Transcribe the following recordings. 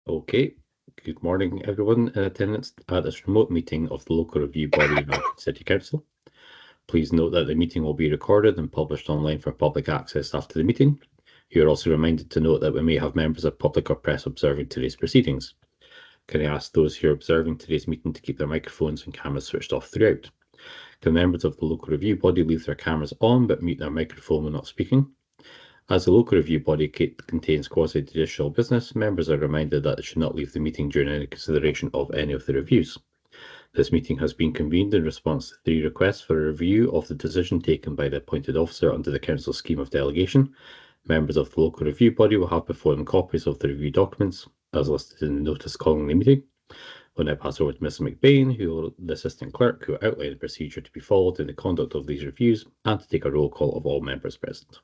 Okay, good morning everyone in attendance at this remote meeting of the local review body of City Council. Please note that the meeting will be recorded and published online for public access after the meeting. You are also reminded to note that we may have members of public or press observing today's proceedings. Can I ask those who are observing today's meeting to keep their microphones and cameras switched off throughout? Can members of the local review body leave their cameras on but mute their microphone when not speaking? As the local review body contains quasi-judicial business, members are reminded that they should not leave the meeting during any consideration of any of the reviews. This meeting has been convened in response to 3 requests for a review of the decision taken by the appointed officer under the Council scheme of delegation. Members of the local review body will have before them copies of the review documents as listed in the notice calling the meeting. I'll now pass over to Mr McBain, the Assistant Clerk, who will outline the procedure to be followed in the conduct of these reviews and to take a roll call of all members present.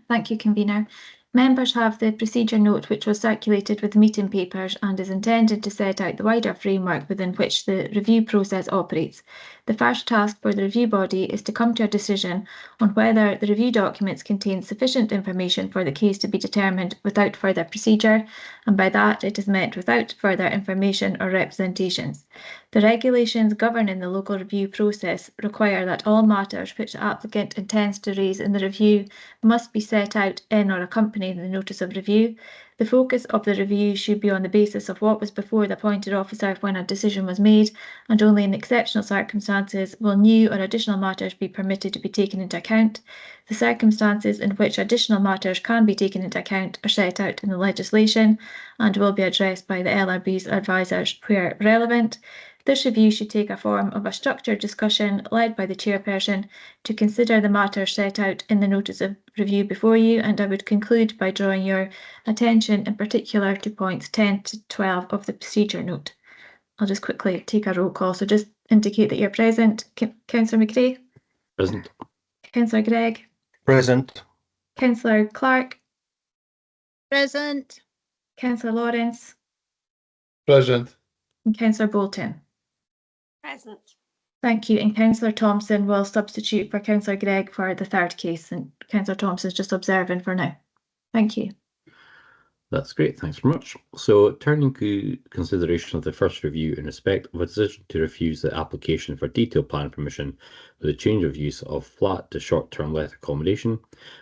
Thank you, Convener. Members have the procedure note which was circulated with the meeting papers and is intended to set out the wider framework within which the review process operates. The first task for the review body is to come to a decision on whether the review documents contain sufficient information for the case to be determined without further procedure, and by that it is meant without further information or representations. The regulations governing the local review process require that all matters which the applicant intends to raise in the review must be set out in or accompany the notice of review. The focus of the review should be on the basis of what was before the appointed officer when a decision was made, and only in exceptional circumstances will new or additional matters be permitted to be taken into account. The circumstances in which additional matters can be taken into account are set out in the legislation and will be addressed by the LRB's advisors where relevant. This review should take a form of a structured discussion led by the chairperson to consider the matters set out in the notice of review before you, and I would conclude by drawing your attention in particular to points 10 to 12 of the procedure note. I'll just quickly take a roll call, so just indicate that you're present. Councillor McRae? Present. Councillor Gregg? Present. Councillor Clark? Present. Councillor Lawrence? Present. And Councillor Bolton? Present. Thank you. And Councillor Thompson will substitute for Councillor Gregg for the third case, and Councillor Thompson is just observing for now. Thank you. That's great, thanks very much. So turning to consideration of the first review in respect of a decision to refuse the application for detailed plan permission with a change of use of flat to short-term let accommodation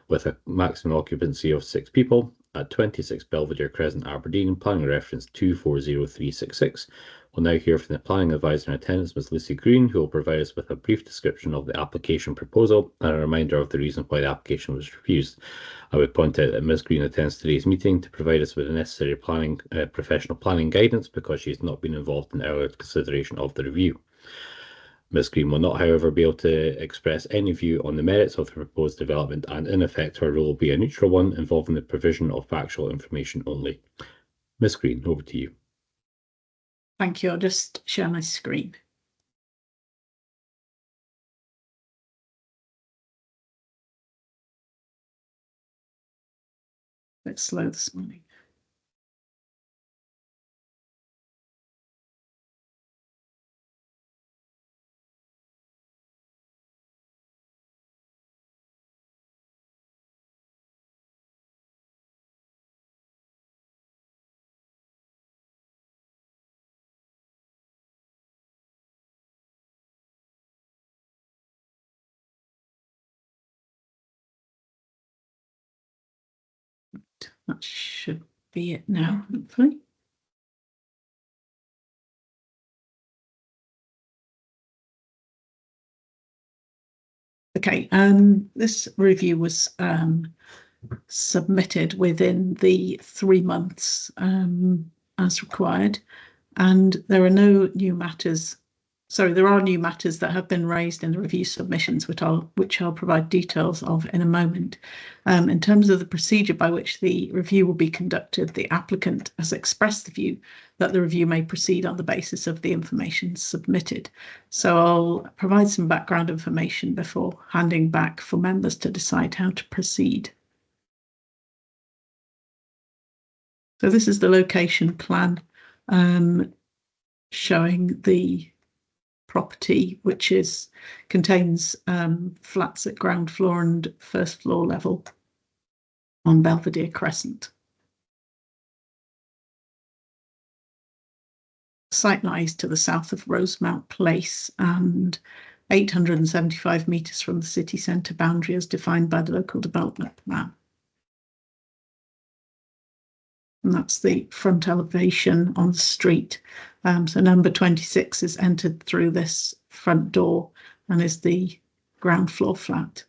with a maximum occupancy of 6 people at 26 Belvedere Crescent, Aberdeen, planning reference 240366. We'll now hear from the planning advisor in attendance, Ms. Lucy Green, who will provide us with a brief description of the application proposal and a reminder of the reason why the application was refused. I would point out that Ms. Green attends today's meeting to provide us with the necessary professional planning guidance because she has not been involved in the earlier consideration of the review. Ms. Green will not, however, be able to express any view on the merits of the proposed development, and in effect her role will be a neutral one involving the provision of factual information only. Ms. Green, over to you. Thank you. I'll just share my screen. A bit slow this morning. That should be it now, hopefully. Okay, this review was submitted within the 3 months as required, and there are no new matters. Sorry, there are new matters that have been raised in the review submissions, which I'll provide details of in a moment. In terms of the procedure by which the review will be conducted, the applicant has expressed the view that the review may proceed on the basis of the information submitted. So I'll provide some background information before handing back for members to decide how to proceed. So this is the location plan showing the property, which contains flats at ground floor and first floor level on Belvedere Crescent. site lies to the south of Rosemount Place and 875 metres from the city centre boundary as defined by the local development plan. And that's the front elevation on the street. So number 26 is entered through this front door and is the ground floor flat.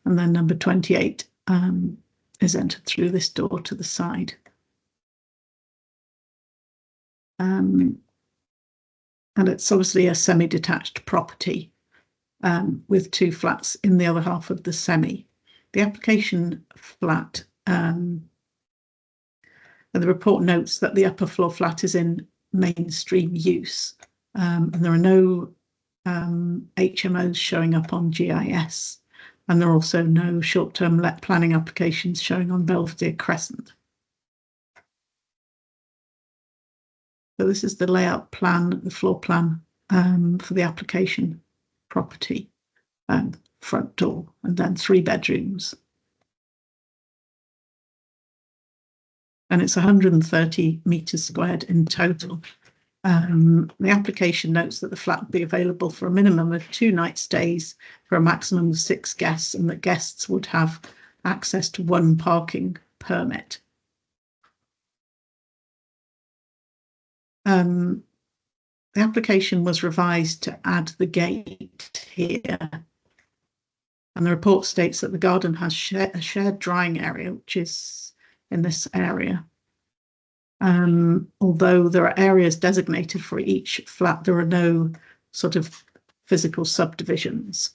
And then number 28 is entered through this door to the side. And it's obviously a semi-detached property with 2 flats in the other half of the semi. The application flat, and the report notes that the upper floor flat is in mainstream use, and there are no HMOs showing up on GIS, and there are also no short-term let planning applications showing on Belvedere Crescent. So this is the layout plan, the floor plan for the application property, front door, and then 3 bedrooms. And it's 130 metres squared in total. The application notes that the flat would be available for a minimum of 2 night stays for a maximum of 6 guests, and that guests would have access to 1 parking permit. The application was revised to add the gate here, and the report states that the garden has a shared drying area, which is in this area. Although there are areas designated for each flat, there are no sort of physical subdivisions.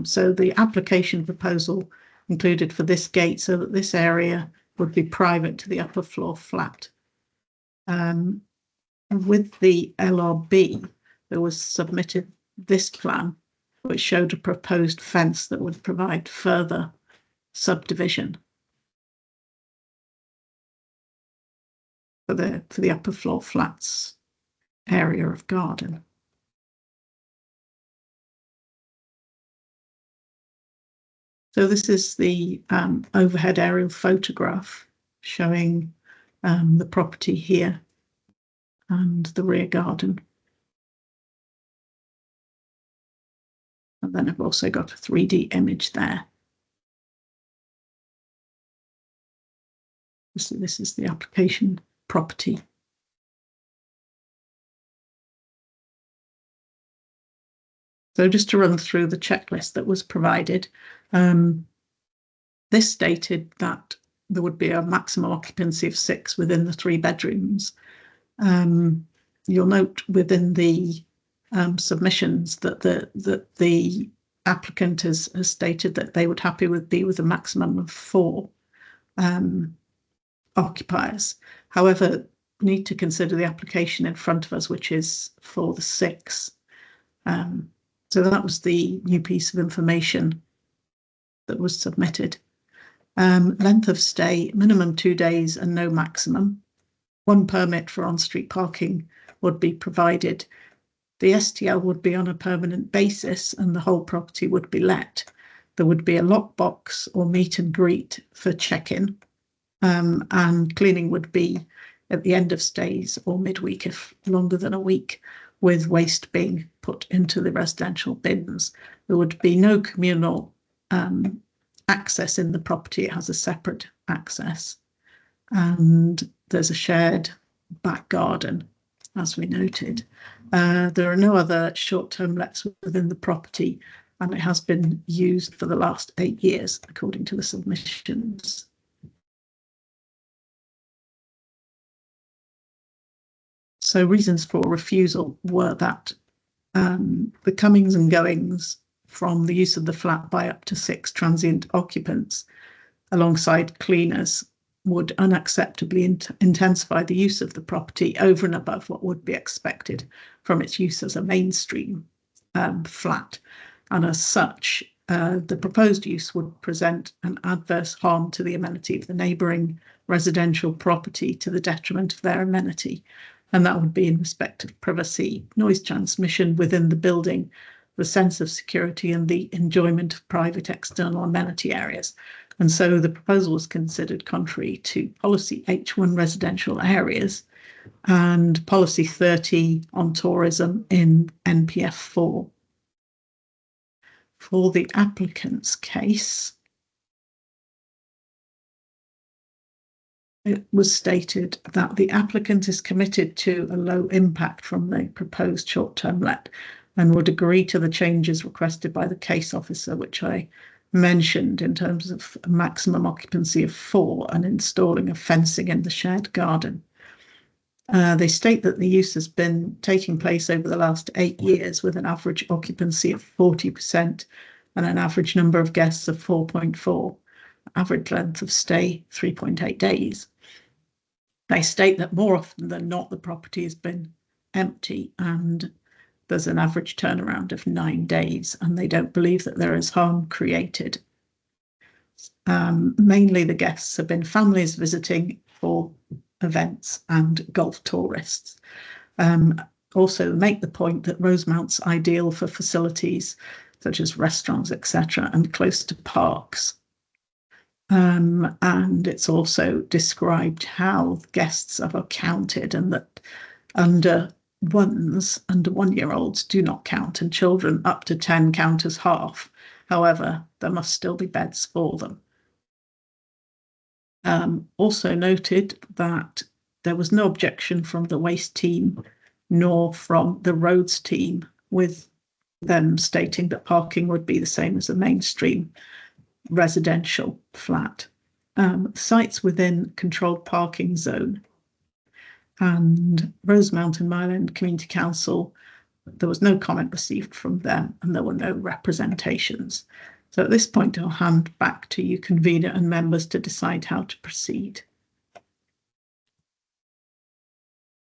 So the application proposal included for this gate so that this area would be private to the upper floor flat. With the LRB, there was submitted this plan, which showed a proposed fence that would provide further subdivision for the upper floor flats area of garden. So this is the overhead aerial photograph showing the property here and the rear garden. And then I've also got a 3D image there. So this is the application property. So just to run through the checklist that was provided, this stated that there would be a maximum occupancy of 6 within the 3 bedrooms. You'll note within the submissions that the applicant has stated that they would be with a maximum of 4 occupiers. However, we need to consider the application in front of us, which is for the 6. So that was the new piece of information that was submitted. Length of stay, minimum 2 days and no maximum. 1 permit for on-street parking would be provided. The STL would be on a permanent basis and the whole property would be let. There would be a lockbox or meet and greet for check-in, and cleaning would be at the end of stays or midweek if longer than a week, with waste being put into the residential bins. There would be no communal access in the property. It has a separate access. And there's a shared back garden, as we noted. There are no other short-term lets within the property, and it has been used for the last 8 years, according to the submissions. So reasons for refusal were that the comings and goings from the use of the flat by up to 6 transient occupants alongside cleaners would unacceptably intensify the use of the property over and above what would be expected from its use as a mainstream flat. And as such, the proposed use would present an adverse harm to the amenity of the neighbouring residential property to the detriment of their amenity. And that would be in respect of privacy, noise transmission within the building, the sense of security and the enjoyment of private external amenity areas. And so the proposal was considered contrary to policy H1 residential areas and policy 30 on tourism in NPF 4. For the applicant's case, it was stated that the applicant is committed to a low impact from the proposed short-term let and would agree to the changes requested by the case officer, which I mentioned in terms of a maximum occupancy of 4 and installing of fencing in the shared garden. They state that the use has been taking place over the last 8 years with an average occupancy of 40% and an average number of guests of 4.4, average length of stay 3.8 days. They state that more often than not, the property has been empty and there's an average turnaround of 9 days, and they don't believe that there is harm created. Mainly the guests have been families visiting for events and golf tourists. Also make the point that Rosemount's ideal for facilities such as restaurants, etc., and close to parks. And it's also described how guests are counted and that under 1-year-olds do not count and children up to 10 count as half. However, there must still be beds for them. Also noted that there was no objection from the waste team nor from the roads team, with them stating that parking would be the same as a mainstream residential flat. Sites within controlled parking zone and Rosemount and Mile End Community Council, there was no comment received from them and there were no representations. So at this point, I'll hand back to you, convener and members, to decide how to proceed.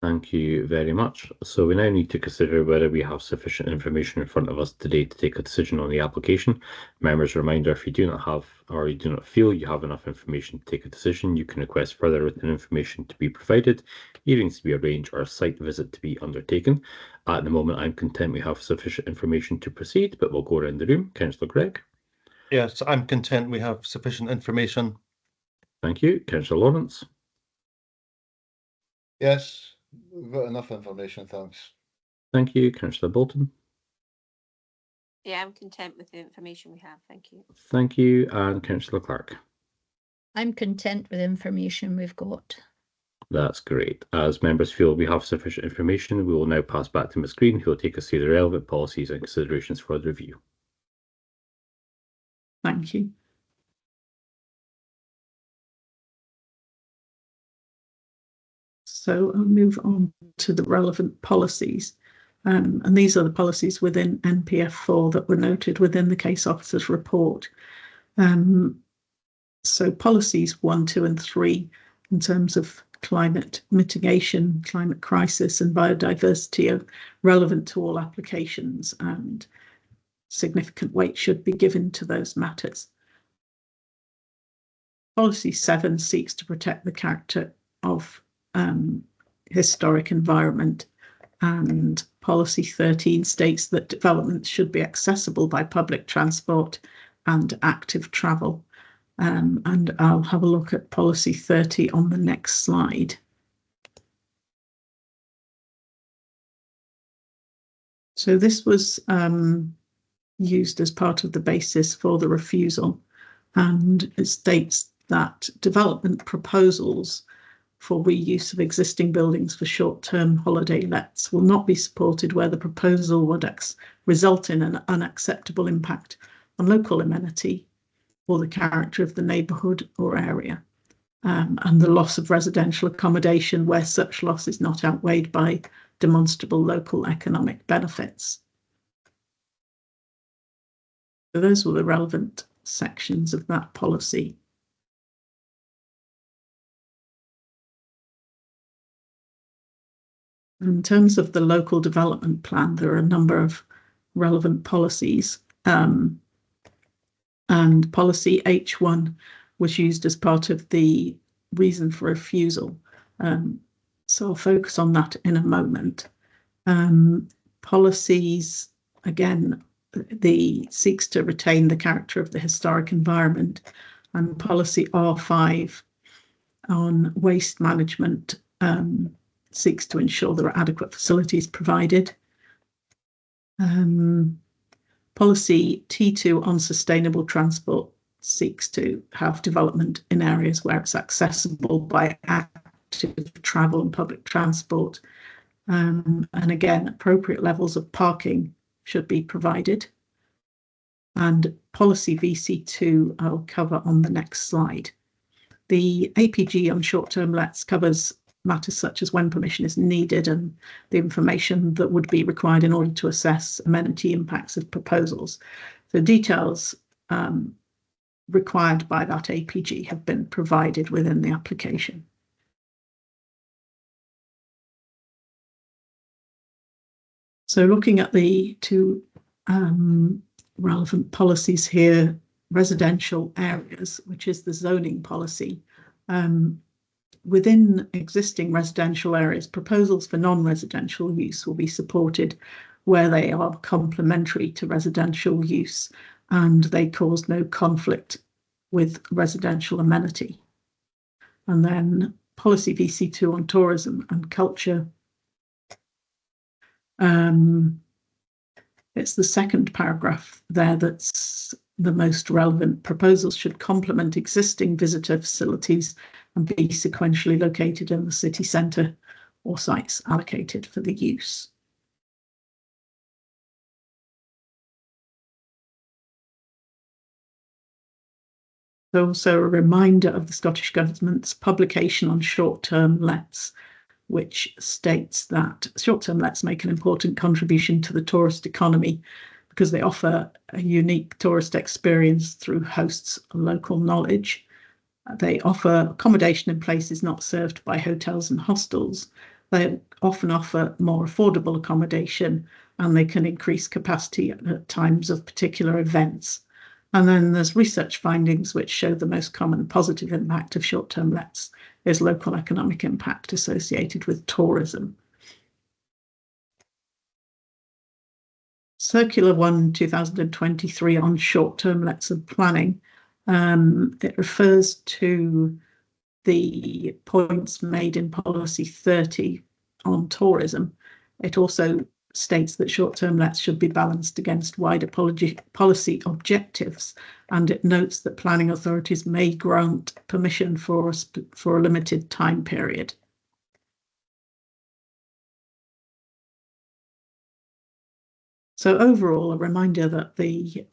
Thank you very much. So we now need to consider whether we have sufficient information in front of us today to take a decision on the application. Members, a reminder, if you do not have or you do not feel you have enough information to take a decision, you can request further written information to be provided, hearings to be arranged, or a site visit to be undertaken. At the moment, I'm content we have sufficient information to proceed, but we'll go around the room. Councillor Gregg. Yes, I'm content we have sufficient information. Thank you. Councillor Lawrence. Yes, we've got enough information, thanks. Thank you. Councillor Bolton. Yeah, I'm content with the information we have. Thank you. Thank you. And Councillor Clark. I'm content with the information we've got. That's great. As members feel we have sufficient information, we will now pass back to Ms Green, who will take us through the relevant policies and considerations for the review. Thank you. So I'll move on to the relevant policies. And these are the policies within NPF 4 that were noted within the case officer's report. So policies 1, 2 and 3 in terms of climate mitigation, climate crisis and biodiversity are relevant to all applications, and significant weight should be given to those matters. Policy 7 seeks to protect the character of historic environment, and policy 13 states that development should be accessible by public transport and active travel. And I'll have a look at policy 30 on the next slide. So this was used as part of the basis for the refusal, and it states that development proposals for reuse of existing buildings for short-term holiday lets will not be supported where the proposal would result in an unacceptable impact on local amenity or the character of the neighbourhood or area, and the loss of residential accommodation where such loss is not outweighed by demonstrable local economic benefits. So those were the relevant sections of that policy. In terms of the local development plan, there are a number of relevant policies, and policy H1 was used as part of the reason for refusal. So I'll focus on that in a moment. Policies, again, seeks to retain the character of the historic environment, and policy R5 on waste management seeks to ensure there are adequate facilities provided. Policy T2 on sustainable transport seeks to have development in areas where it's accessible by active travel and public transport. And again, appropriate levels of parking should be provided. And policy VC2 I'll cover on the next slide. The APG on short-term lets covers matters such as when permission is needed and the information that would be required in order to assess amenity impacts of proposals. The details required by that APG have been provided within the application. So looking at the two relevant policies here, residential areas, which is the zoning policy. Within existing residential areas, proposals for non-residential use will be supported where they are complementary to residential use and they cause no conflict with residential amenity. And then policy VC2 on tourism and culture. It's the second paragraph there that's the most relevant. Proposals should complement existing visitor facilities and be sequentially located in the city centre or sites allocated for the use. Also a reminder of the Scottish Government's publication on short-term lets, which states that short-term lets make an important contribution to the tourist economy because they offer a unique tourist experience through hosts' local knowledge. They offer accommodation in places not served by hotels and hostels. They often offer more affordable accommodation and they can increase capacity at times of particular events. And then there's research findings which show the most common positive impact of short-term lets is local economic impact associated with tourism. Circular 1/2023 on short-term lets and planning. It refers to the points made in policy 30 on tourism. It also states that short-term lets should be balanced against wider policy objectives, and it notes that planning authorities may grant permission for a limited time period. So overall, a reminder that the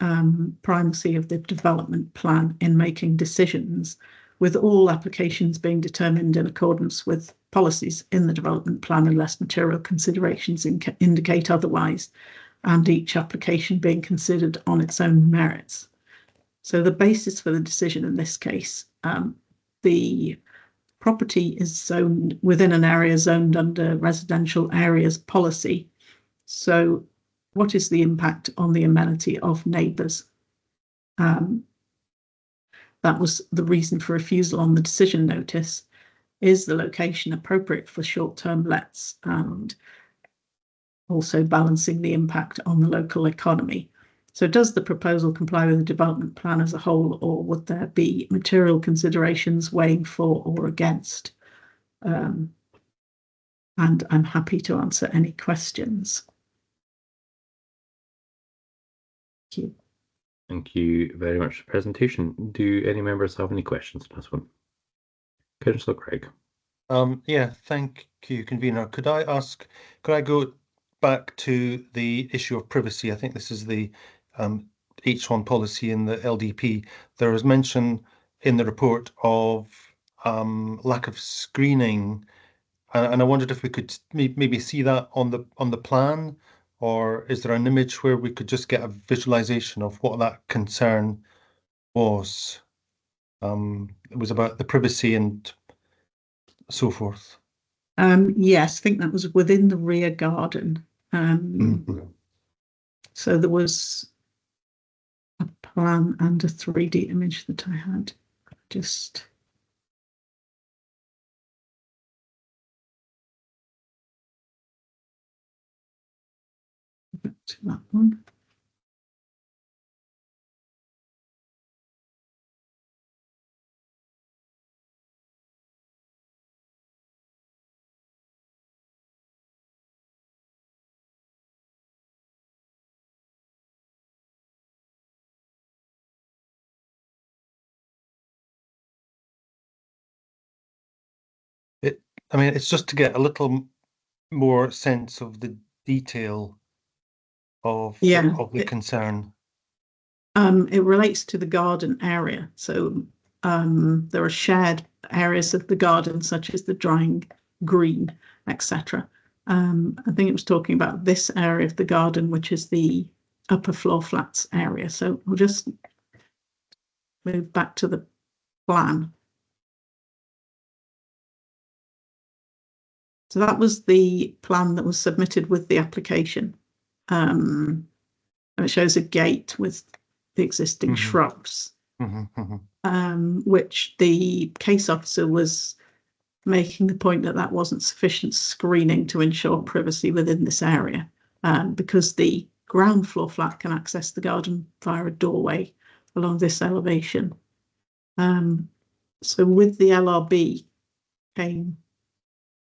primacy of the development plan in making decisions, with all applications being determined in accordance with policies in the development plan unless material considerations indicate otherwise, and each application being considered on its own merits. So the basis for the decision in this case, the property is zoned within an area zoned under residential areas policy. So what is the impact on the amenity of neighbours? That was the reason for refusal on the decision notice. Is the location appropriate for short-term lets, and also balancing the impact on the local economy? So does the proposal comply with the development plan as a whole, or would there be material considerations weighing for or against? And I'm happy to answer any questions. Thank you. Thank you very much for the presentation. Do any members have any questions on this one? Councillor Craig. Yeah, thank you, convener. Could I go back to the issue of privacy? I think this is the H1 policy in the LDP. There was mention in the report of lack of screening, and I wondered if we could maybe see that on the plan, or is there an image where we could just get a visualization of what that concern was? It was about the privacy and so forth. Yes, I think that was within the rear garden. So there was a plan and a 3D image that I had. Just back to that one. I mean, it's just to get a little more sense of the detail of Yeah, the concern. It relates to the garden area. So there are shared areas of the garden, such as the drying green, etc. I think it was talking about this area of the garden, which is the upper floor flats area. So we'll just move back to the plan. So that was the plan that was submitted with the application. And it shows a gate with the existing shrubs, which the case officer was making the point that that wasn't sufficient screening to ensure privacy within this area, because the ground floor flat can access the garden via a doorway along this elevation. So with the LRB came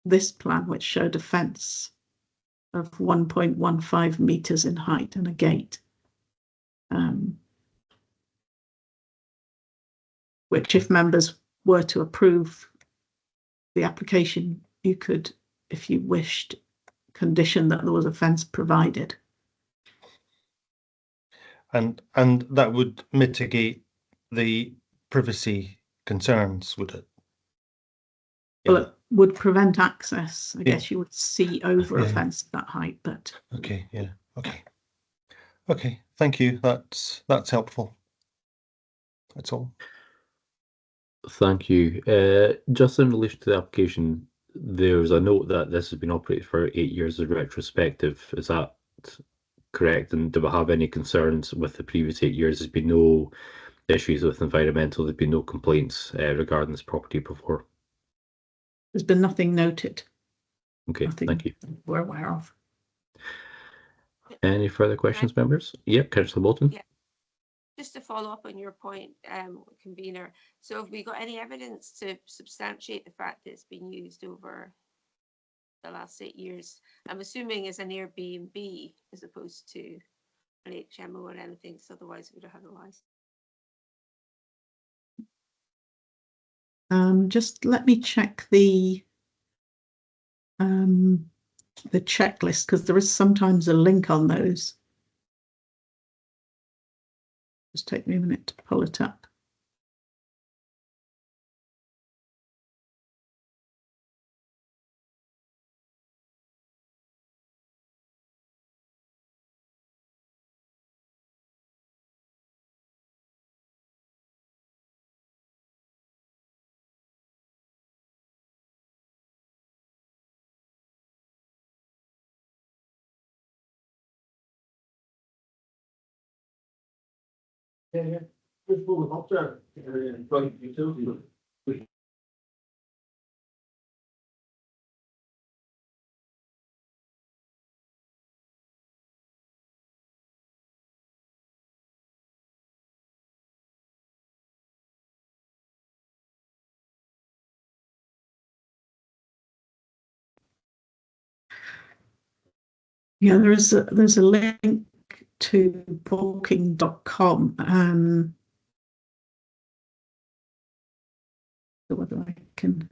this plan, which showed a fence of 1.15 meters in height and a gate, which, if members were to approve the application, you could, if you wished, condition that there was a fence provided. And that would mitigate the privacy concerns, would it? Well, it would prevent access. I guess you would see over a fence at that height, but okay, okay. Thank you. That's helpful. That's all. Thank you. Just in relation to the application, there's a note that this has been operated for 8 years as retrospective. Is that correct? And do we have any concerns with the previous 8 years? There's been no issues with environmental. There's been no complaints regarding this property before. There's been nothing noted. Okay, nothing thank you. We're aware of. Any further questions, members? Yep, Councillor Bolton. Yeah. Just to follow up on your point, convener. So have we got any evidence to substantiate the fact that it's been used over the last 8 years? I'm assuming as an Airbnb as opposed to an HMO or anything, so otherwise it would have had a license. Just let me check the checklist, because there is sometimes a link on those. Just take me a minute to pull it up. Yeah, there's a link to booking.com. Whether I can.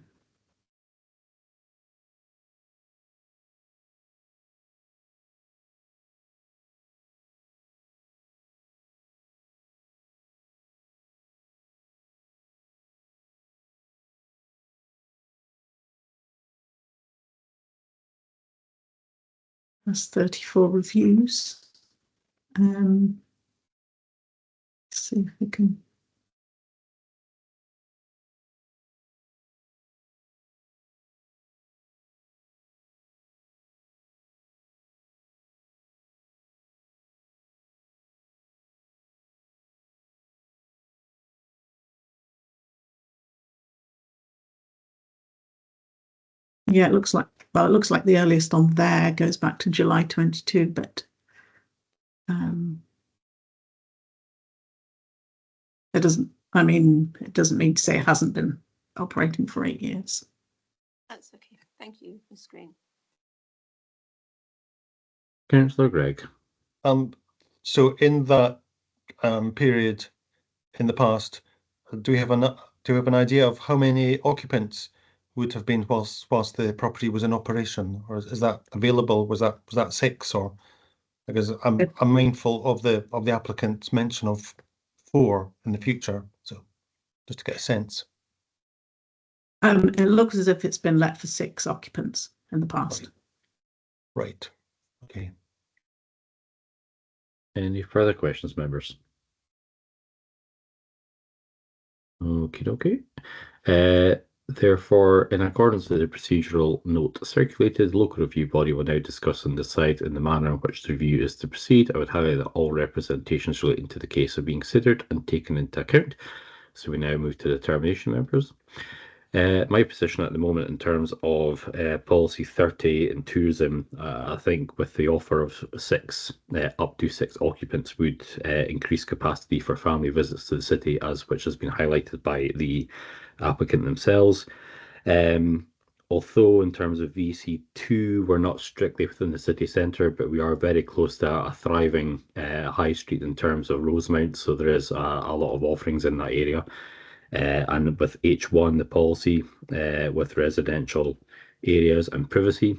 That's 34 reviews. Let's see if we can. Yeah, it looks like, well, it looks like the earliest on there goes back to July 22, but it doesn't, I mean, it doesn't mean to say it hasn't been operating for 8 years. That's okay. Thank you, Ms. Green. Councillor Gregg. So in that period in the past, do we have an idea of how many occupants would have been whilst the property was in operation, or is that available? Was that 6, or because I'm mindful of the applicant's mention of 4 in the future, so just to get a sense. It looks as if it's been let for 6 occupants in the past. Right. Okay. Any further questions, members? Okay. Therefore, in accordance with the procedural note circulated, the local review body will now discuss and decide in the manner in which the review is to proceed. I would highlight that all representations relating to the case are being considered and taken into account. So we now move to the termination, members. My position at the moment in terms of policy 30 in tourism, I think with the offer of 6, up to 6 occupants would increase capacity for family visits to the city, which has been highlighted by the applicant themselves. Although in terms of VC2, we're not strictly within the city centre, but we are very close to a thriving high street in terms of Rosemount, so there is a lot of offerings in that area. And with H1, the policy with residential areas and privacy,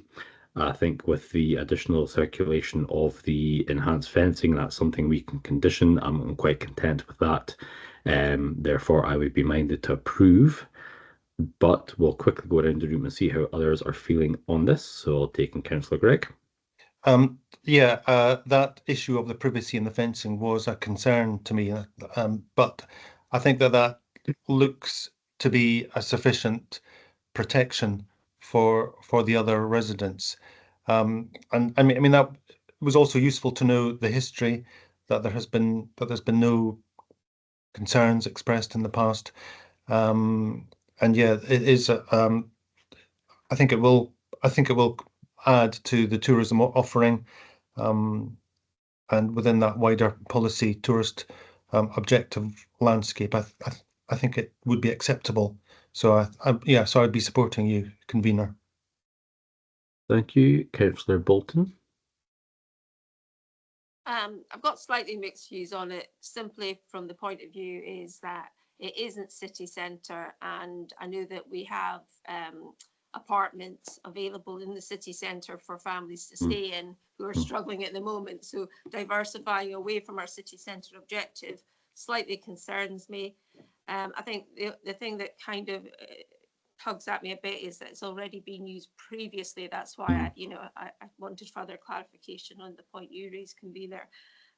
I think with the additional circulation of the enhanced fencing, that's something we can condition. I'm quite content with that. Therefore, I would be minded to approve, but we'll quickly go around the room and see how others are feeling on this. So I'll take in Councillor Gregg. That issue of the privacy and the fencing was a concern to me, but I think that looks to be a sufficient protection for the other residents. And I mean that was also useful to know the history, that there's been no concerns expressed in the past. And yeah, it is. I think it will add to the tourism offering, and within that wider policy tourist objective landscape, I think it would be acceptable. So so I'd be supporting you, convener. Thank you, Councillor Bolton. I've got slightly mixed views on it, simply from the point of view is that it isn't city centre, and I know that we have apartments available in the city centre for families to stay in who are struggling at the moment. So diversifying away from our city centre objective slightly concerns me. I think the thing that kind of tugs at me a bit is that it's already been used previously. That's why I wanted further clarification on the point you raised, convener.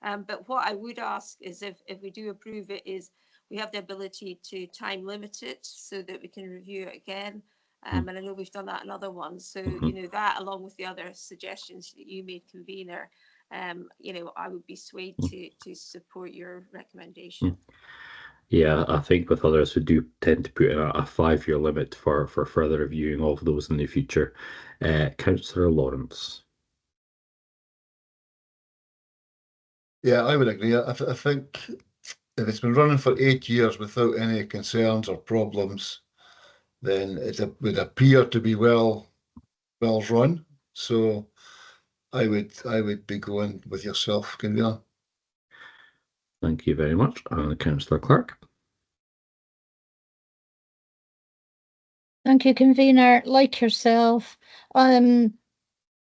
But what I would ask is if we do approve it, is we have the ability to time limit it so that we can review it again. And I know we've done that in other ones. So, that along with the other suggestions that you made, convener, I would be swayed to support your recommendation. Yeah, I think with others we do tend to put in a 5-year limit for further reviewing of those in the future. Councillor Lawrence. Yeah, I would agree. I think if it's been running for 8 years without any concerns or problems, then it would appear to be well run. So I would be going with yourself, convener. Thank you very much. And Councillor Clark. Thank you, convener. Like yourself, I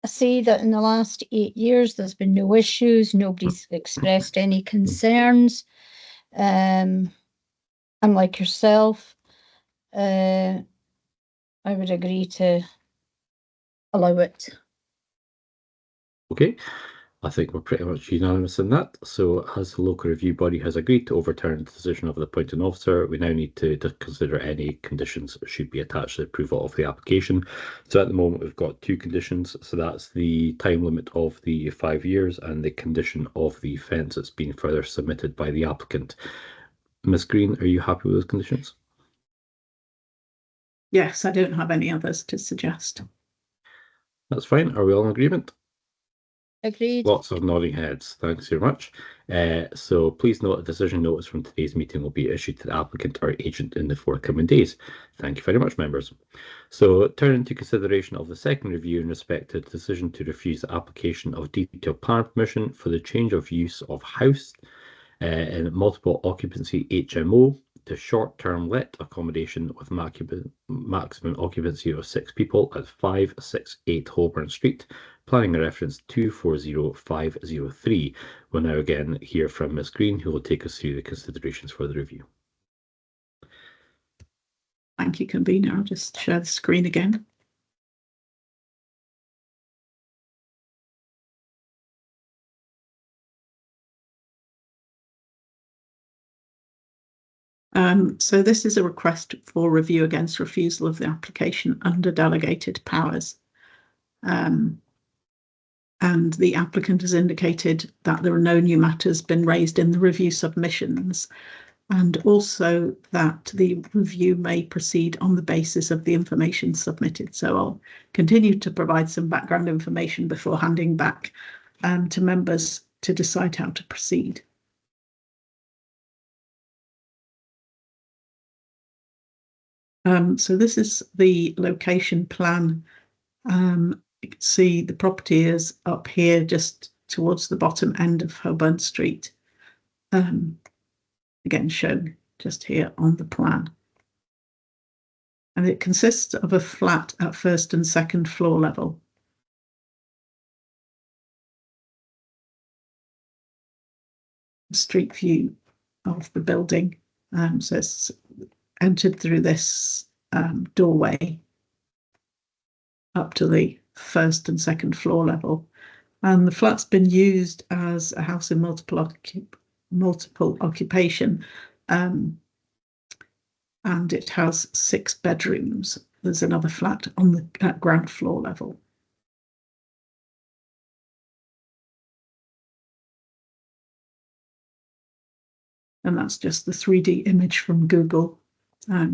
see that in the last 8 years there's been no issues. Nobody's expressed any concerns. And like yourself, I would agree to allow it. Okay, I think we're pretty much unanimous in that. So as the local review body has agreed to overturn the decision of the appointing officer, we now need to consider any conditions that should be attached to the approval of the application. So at the moment we've got 2 conditions. So that's the time limit of the 5 years and the condition of the fence that's been further submitted by the applicant. Ms. Green, are you happy with those conditions? Yes, I don't have any others to suggest. That's fine. Are we all in agreement? Agreed. Lots of nodding heads. Thanks very much. So please note a decision notice from today's meeting will be issued to the applicant or agent in the forthcoming days. Thank you very much, members. So turning to consideration of the second review in respect to the decision to refuse the application of detailed plan permission for the change of use of house in multiple occupancy HMO to short-term let accommodation with maximum occupancy of 6 people at 568 Holborn Street, planning a reference 240503. We'll now again hear from Ms Green, who will take us through the considerations for the review. Thank you, convener. I'll just share the screen again. So this is a request for review against refusal of the application under delegated powers. And the applicant has indicated that there are no new matters been raised in the review submissions, and also that the review may proceed on the basis of the information submitted. So I'll continue to provide some background information before handing back to members to decide how to proceed. So this is the location plan. You can see the property is up here just towards the bottom end of Holborn Street. Again, shown just here on the plan. And it consists of a flat at first and second floor level. Street view of the building. So it's entered through this doorway up to the first and second floor level. And the flat's been used as a house in multiple occupation, and it has 6 bedrooms. There's another flat on the ground floor level. And that's just the 3D image from Google,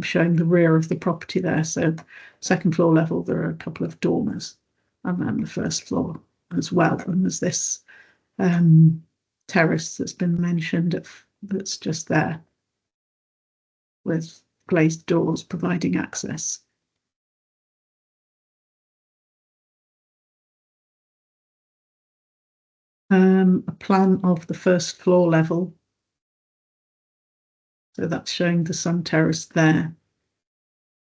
showing the rear of the property there. So second floor level, there are a couple of dormers, and then the first floor as well. And there's this terrace that's been mentioned that's just there with glazed doors providing access. A plan of the first floor level. So that's showing the sun terrace there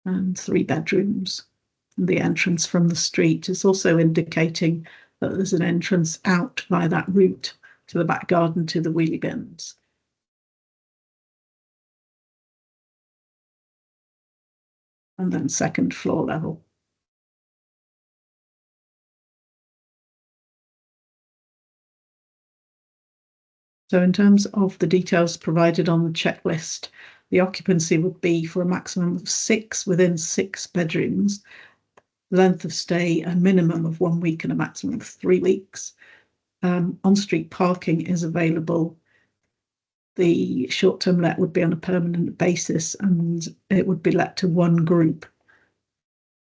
and 3 bedrooms. And the entrance from the street is also indicating that there's an entrance out by that route to the back garden to the wheelie bins. And then second floor level. So in terms of the details provided on the checklist, the occupancy would be for a maximum of 6 within 6 bedrooms, length of stay a minimum of 1 week and a maximum of 3 weeks. On-street parking is available. The short-term let would be on a permanent basis, and it would be let to 1 group.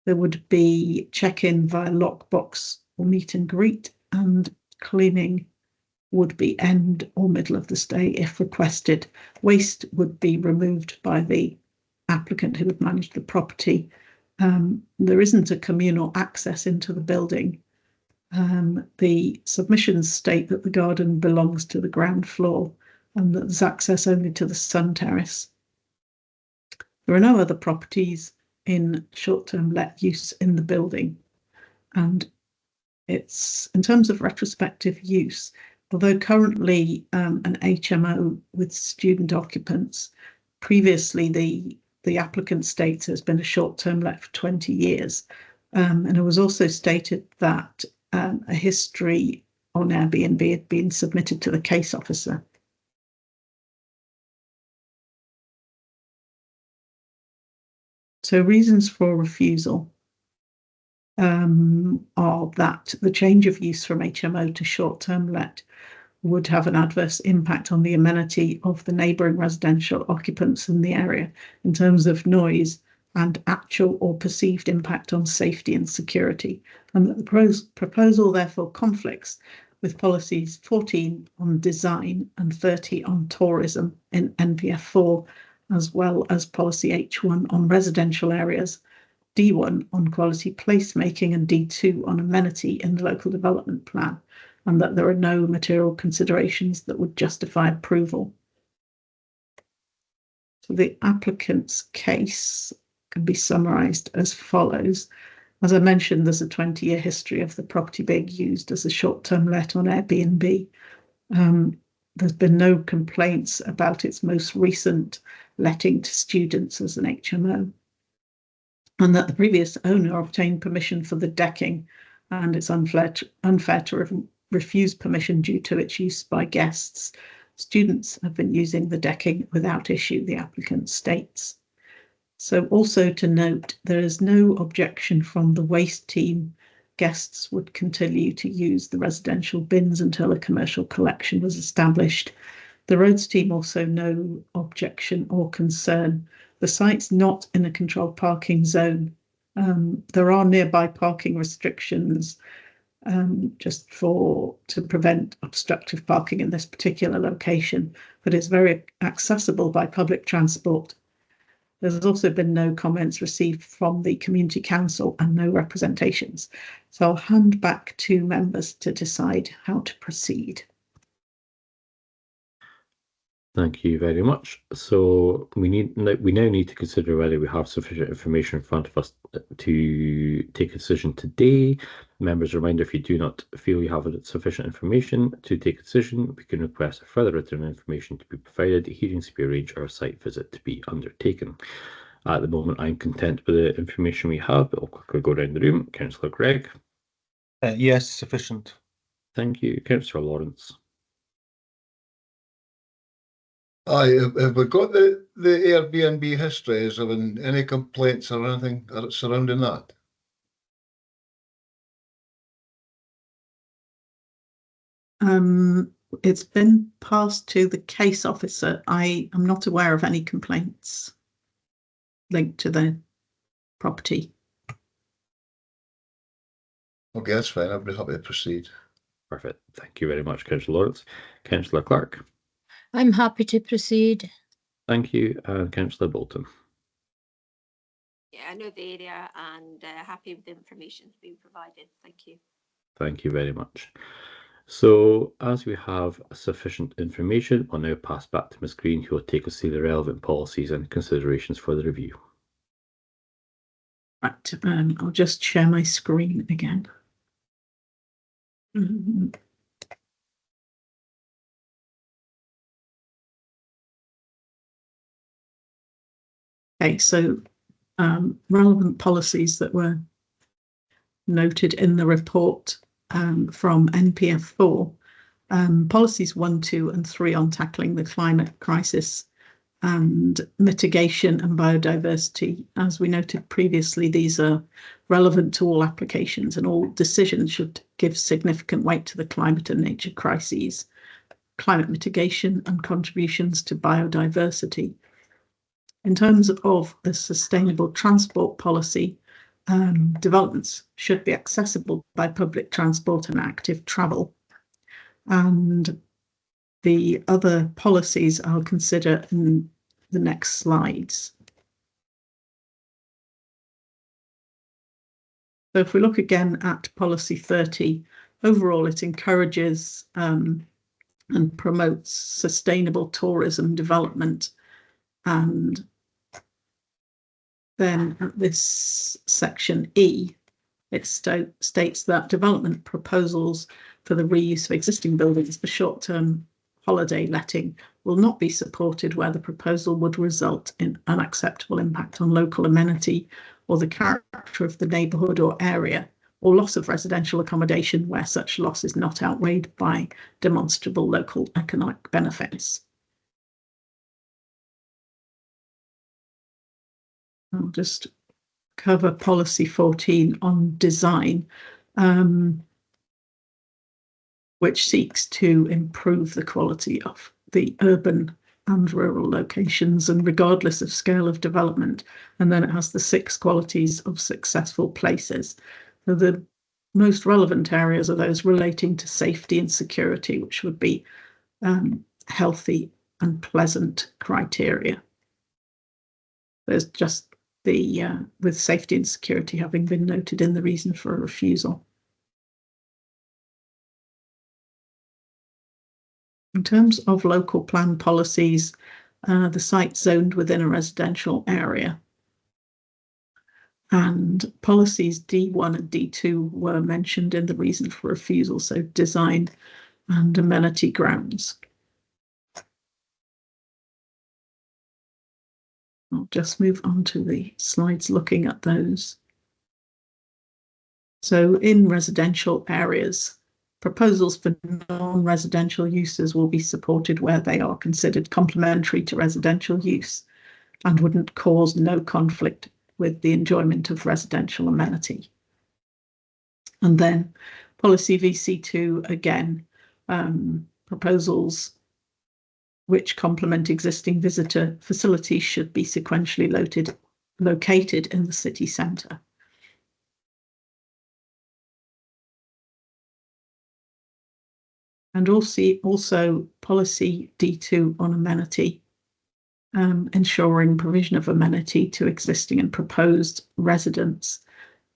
There would be check-in via lockbox or meet and greet, and cleaning would be end or middle of the stay if requested. Waste would be removed by the applicant who would manage the property. There isn't a communal access into the building. The submissions state that the garden belongs to the ground floor and that there's access only to the sun terrace. There are no other properties in short-term let use in the building. And it's, in terms of retrospective use, although currently an HMO with student occupants, previously the applicant states has been a short-term let for 20 years. And it was also stated that a history on Airbnb had been submitted to the case officer. So reasons for refusal are that the change of use from HMO to short-term let would have an adverse impact on the amenity of the neighbouring residential occupants in the area in terms of noise and actual or perceived impact on safety and security, and that the proposal therefore conflicts with policies 14 on design and 30 on tourism in NPF 4, as well as policy H1 on residential areas, D1 on quality placemaking, and D2 on amenity in the local development plan, and that there are no material considerations that would justify approval. So the applicant's case can be summarised as follows. As I mentioned, there's a 20-year history of the property being used as a short-term let on Airbnb. There's been no complaints about its most recent letting to students as an HMO, and that the previous owner obtained permission for the decking, and it's unfair to refuse permission due to its use by guests. Students have been using the decking without issue, the applicant states. So also to note, there is no objection from the waste team. Guests would continue to use the residential bins until a commercial collection was established. The roads team also no objection or concern. The site's not in a controlled parking zone. There are nearby parking restrictions just to prevent obstructive parking in this particular location, but it's very accessible by public transport. There's also been no comments received from the Community Council and no representations. So I'll hand back to members to decide how to proceed. Thank you very much. So we now need to consider whether we have sufficient information in front of us to take a decision today. Members, a reminder, if you do not feel you have sufficient information to take a decision, we can request further written information to be provided, hearings to be arranged, or a site visit to be undertaken. At the moment, I'm content with the information we have, but I'll quickly go around the room. Councillor Gregg. Yes, sufficient. Thank you. Councillor Lawrence. Aye, have we got the Airbnb history? Is there been any complaints or anything surrounding that? It's been passed to the case officer. I am not aware of any complaints linked to the property. Okay, that's fine. I'll be happy to proceed. Perfect. Thank you very much, Councillor Lawrence. Councillor Clark. I'm happy to proceed. Thank you. And Councillor Bolton. Yeah, I know the area and happy with the information being provided. Thank you. Thank you very much. So as we have sufficient information, I'll now pass back to Ms Green, who will take us through the relevant policies and considerations for the review. Right, I'll just share my screen again. Okay, so relevant policies that were noted in the report from NPF 4, policies 1, 2 and 3 on tackling the climate crisis and mitigation and biodiversity. As we noted previously, these are relevant to all applications, and all decisions should give significant weight to the climate and nature crises, climate mitigation and contributions to biodiversity. In terms of the sustainable transport policy, developments should be accessible by public transport and active travel. And the other policies I'll consider in the next slides. So if we look again at policy 30, overall it encourages and promotes sustainable tourism development. And then at this section E, it states that development proposals for the reuse of existing buildings for short-term holiday letting will not be supported where the proposal would result in unacceptable impact on local amenity or the character of the neighbourhood or area, or loss of residential accommodation where such loss is not outweighed by demonstrable local economic benefits. I'll just cover policy 14 on design, which seeks to improve the quality of the urban and rural locations, and regardless of scale of development. And then it has the 6 qualities of successful places. So the most relevant areas are those relating to safety and security, which would be healthy and pleasant criteria. There's just the with safety and security having been noted in the reason for a refusal. In terms of local plan policies, the site zoned within a residential area. And policies D1 and D2 were mentioned in the reason for refusal, so design and amenity grounds. I'll just move on to the slides looking at those. So in residential areas, proposals for non-residential uses will be supported where they are considered complementary to residential use and wouldn't cause no conflict with the enjoyment of residential amenity. And then policy VC2, again, proposals which complement existing visitor facilities should be sequentially located in the city centre. And also policy D2 on amenity, ensuring provision of amenity to existing and proposed residents,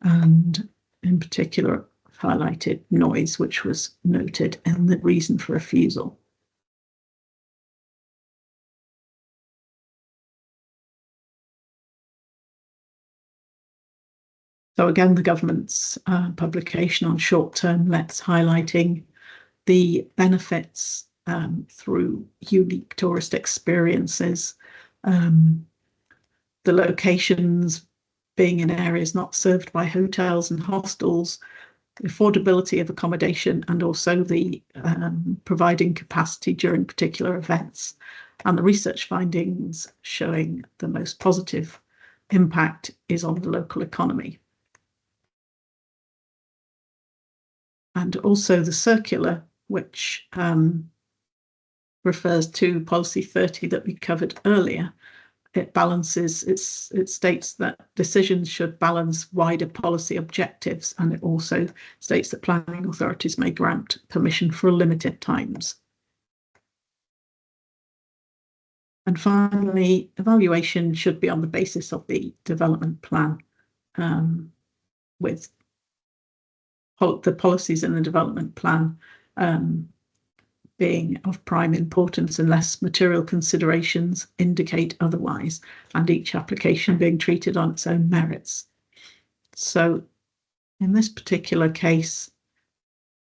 and in particular highlighted noise, which was noted in the reason for refusal. So again, the government's publication on short-term lets highlighting the benefits through unique tourist experiences, the locations being in areas not served by hotels and hostels, the affordability of accommodation, and also the providing capacity during particular events, and the research findings showing the most positive impact is on the local economy. And also the circular, which refers to policy 30 that we covered earlier. It balances, it states that decisions should balance wider policy objectives, and it also states that planning authorities may grant permission for limited times. And finally, evaluation should be on the basis of the development plan, with the policies in the development plan being of prime importance unless material considerations indicate otherwise, and each application being treated on its own merits. So in this particular case,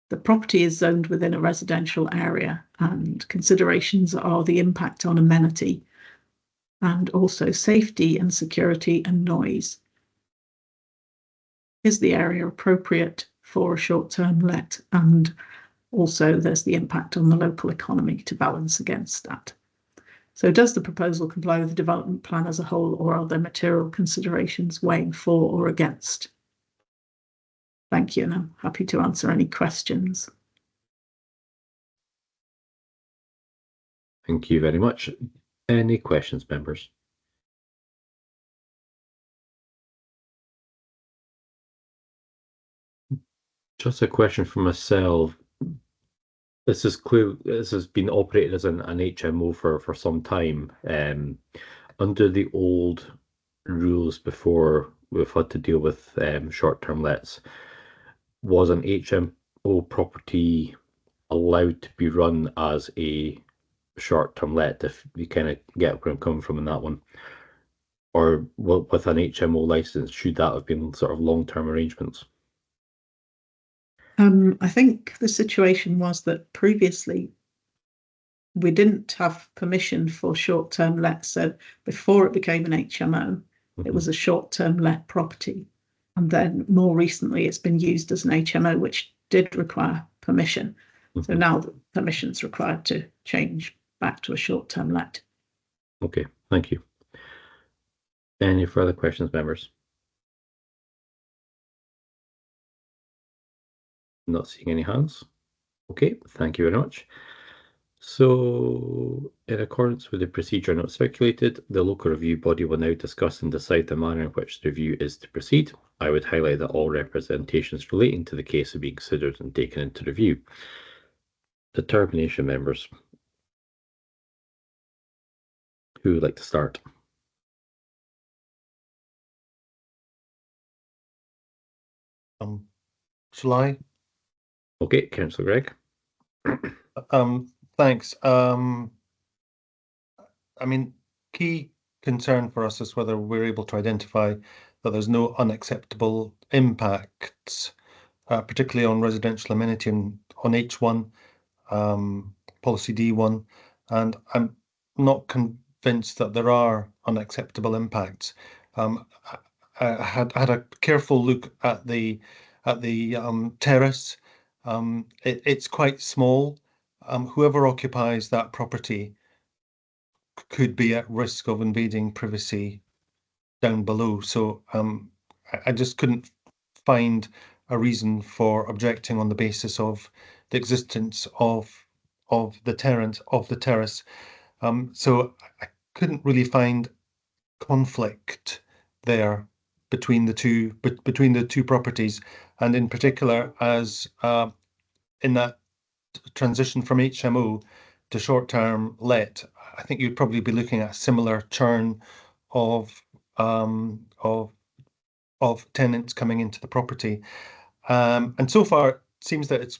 the property is zoned within a residential area, and considerations are the impact on amenity and also safety and security and noise. Is the area appropriate for a short-term let? And also there's the impact on the local economy to balance against that. So does the proposal comply with the development plan as a whole, or are there material considerations weighing for or against? Thank you, and I'm happy to answer any questions. Thank you very much. Any questions, members? Just a question for myself. This is clear. This has been operated as an HMO for some time. Under the old rules before we've had to deal with short-term lets, was an HMO property allowed to be run as a short-term let, if you kind of get where I'm coming from in that one? Or with an HMO license, should that have been sort of long-term arrangements? I think the situation was that previously we didn't have permission for short-term let. So before it became an HMO, it was a short-term let property. And then more recently, it's been used as an HMO, which did require permission. So now the permission's required to change back to a short-term let. Okay, thank you. Any further questions, members? Not seeing any hands. Okay, thank you very much. So, in accordance with the procedure not circulated, the local review body will now discuss and decide the manner in which the review is to proceed. I would highlight that all representations relating to the case are being considered and taken into review. Determination, members. Who would like to start? Shall I? Okay, Councillor Gregg. Thanks. I mean, key concern for us is whether we're able to identify that there's no unacceptable impacts, particularly on residential amenity and on H1, policy D1, and I'm not convinced that there are unacceptable impacts. I had a careful look at the terrace. It's quite small. Whoever occupies that property could be at risk of invading privacy down below. So I just couldn't find a reason for objecting on the basis of the existence of the terrace. So I couldn't really find conflict there between the two properties, and in particular as in that transition from HMO to short-term let, I think you'd probably be looking at a similar churn of tenants coming into the property. And so far, it seems that it's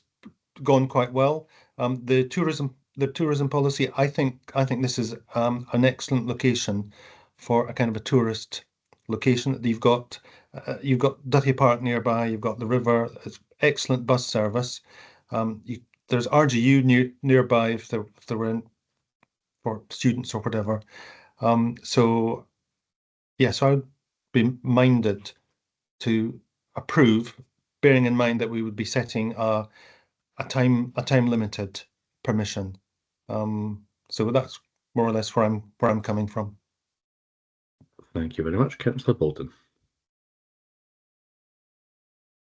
gone quite well. The tourism policy, I think this is an excellent location for a kind of a tourist location. You've got Duthie Park nearby. You've got the river. It's excellent bus service. There's RGU nearby if there were for students or whatever. So yes, I would be minded to approve, bearing in mind that we would be setting a time limited permission. So that's more or less where I'm coming from. Thank you very much, Councillor Bolton.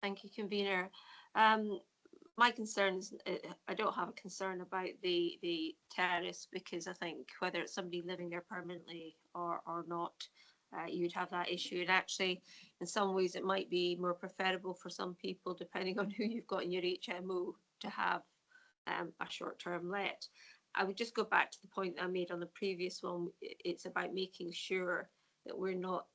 Thank you, convener. My concern is I don't have a concern about the terrace, because I think whether it's somebody living there permanently or not, you'd have that issue. And actually, in some ways, it might be more preferable for some people, depending on who you've got in your HMO, to have a short-term let. I would just go back to the point I made on the previous one. It's about making sure that we're not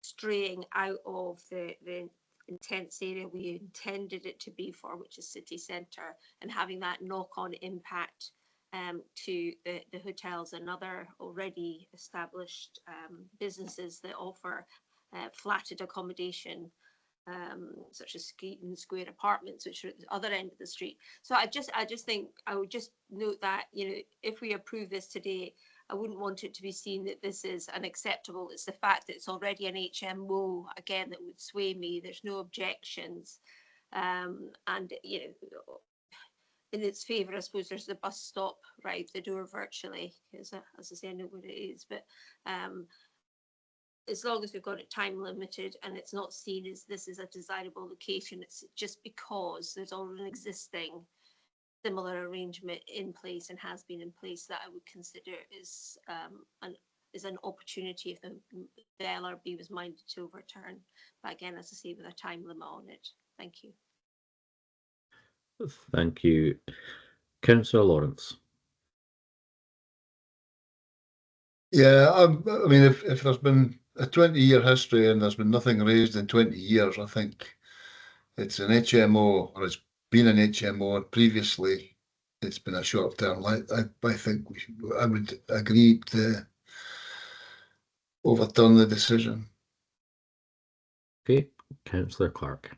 straying out of the intense area we intended it to be for, which is city centre, and having that knock-on impact to the hotels and other already established businesses that offer flatted accommodation, such as Skeeton Square Apartments, which are at the other end of the street. So I just think I would just note that, you know, if we approve this today, I wouldn't want it to be seen that this is unacceptable. It's the fact that it's already an HMO, again, that would sway me. There's no objections. And, you know, in its favour, I suppose there's the bus stop right out the door virtually, because as I say, I know what it is. But as long as we've got it time limited and it's not seen as this is a desirable location, it's just because there's already an existing similar arrangement in place and has been in place that I would consider is an opportunity if the LRB was minded to overturn. But again, as I say, with a time limit on it. Thank you. Thank you. Councillor Lawrence. Yeah, I mean, if there's been a 20-year history and there's been nothing raised in 20 years, I think it's an HMO, or it's been an HMO, and previously it's been a short-term let. I think I would agree to overturn the decision. Okay, Councillor Clark.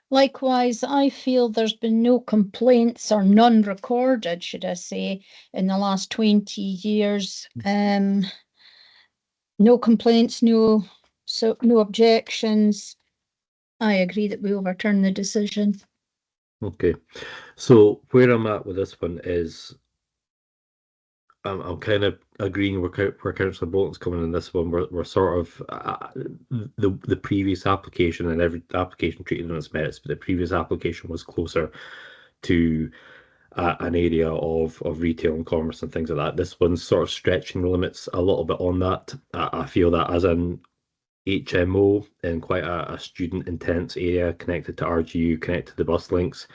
Likewise, I feel there's been no complaints, or none recorded, should I say, in the last 20 years. No complaints, no objections. I agree that we overturn the decision. Okay, so where I'm at with this one is I'm kind of agreeing where Councillor Bolton's coming in this one. We're sort of the previous application, and every application treated on its merits, but the previous application was closer to an area of retail and commerce and things like that. This one's sort of stretching the limits a little bit on that. I feel that as an HMO in quite a student intense area connected to RGU, connected to the bus links,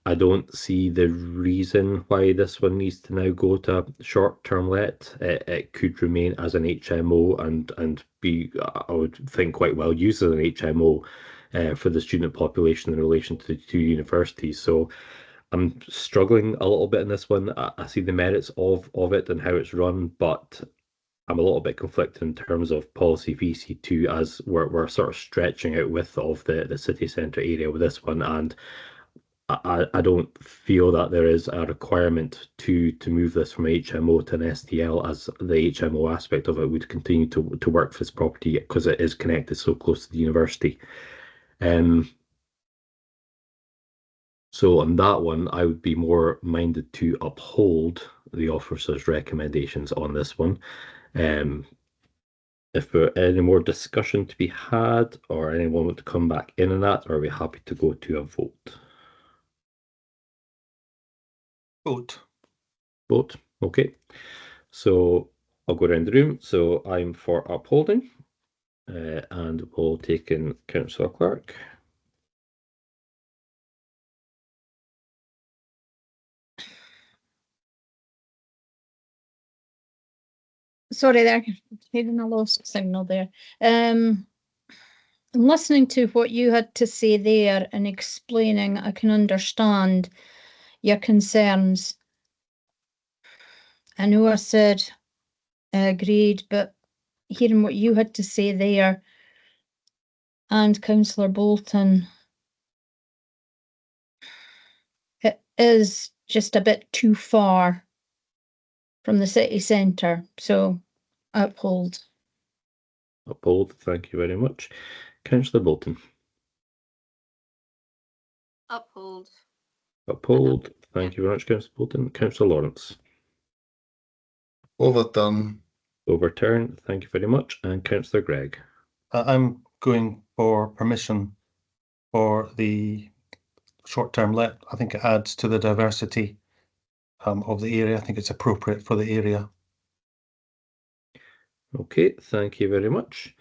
I don't see the reason why this one needs to now go to short-term let. It could remain as an HMO and be, I would think, quite well used as an HMO for the student population in relation to the two universities. So I'm struggling a little bit in this one. I see the merits of it and how it's run, but I'm a little bit conflicted in terms of policy VC2 as we're sort of stretching out width of the city centre area with this one, and I don't feel that there is a requirement to move this from HMO to an STL, as the HMO aspect of it would continue to work for this property because it is connected so close to the university. So on that one, I would be more minded to uphold the officer's recommendations on this one. If there are any more discussion to be had, or anyone want to come back in on that, are we happy to go to a vote? Vote. Okay. So I'll go around the room. So I'm for upholding, and we'll take in Councillor Clark. Sorry there, having a lost signal there. Listening to what you had to say there and explaining, I can understand your concerns. I know I said I agreed, but hearing what you had to say there and Councillor Bolton, it is just a bit too far from the city centre, so uphold. Uphold, thank you very much. Councillor Bolton. Uphold. Uphold, thank you very much, Councillor Bolton. Councillor Lawrence. Overturn. Overturn, thank you very much. And Councillor Gregg. I'm going for permission for the short-term let. I think it adds to the diversity of the area. I think it's appropriate for the area. Okay, thank you very much.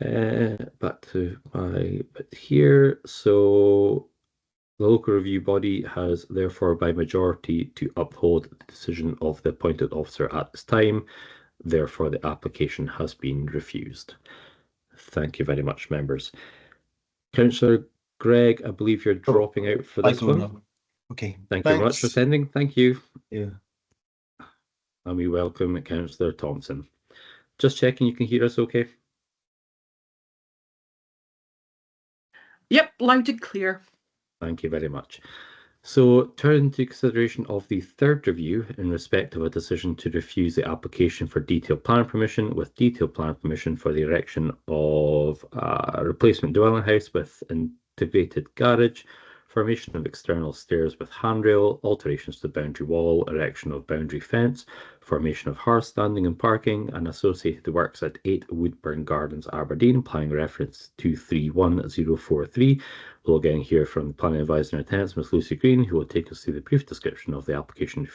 Back to my bit here. So the local review body has therefore by majority to uphold the decision of the appointed officer at this time. Therefore, the application has been refused. Thank you very much, members. Councillor Gregg, I believe you're dropping out for this one. Now. Okay. Thank you very much for sending. Thank you. Yeah. And we welcome Councillor Thompson. Just checking you can hear us okay? Yep, loud and clear. Thank you very much. So turn to consideration of the third review in respect of a decision to refuse the application for detailed plan permission with detailed plan permission for the erection of a replacement dwelling house with integrated garage, formation of external stairs with handrail, alterations to the boundary wall, erection of boundary fence, formation of hearth standing and parking, and associated works at 8 Woodburn Gardens, Aberdeen, planning reference 231043. We'll again hear from the planning advisor in attendance, Ms. Lucy Green, who will take us through the brief description of the application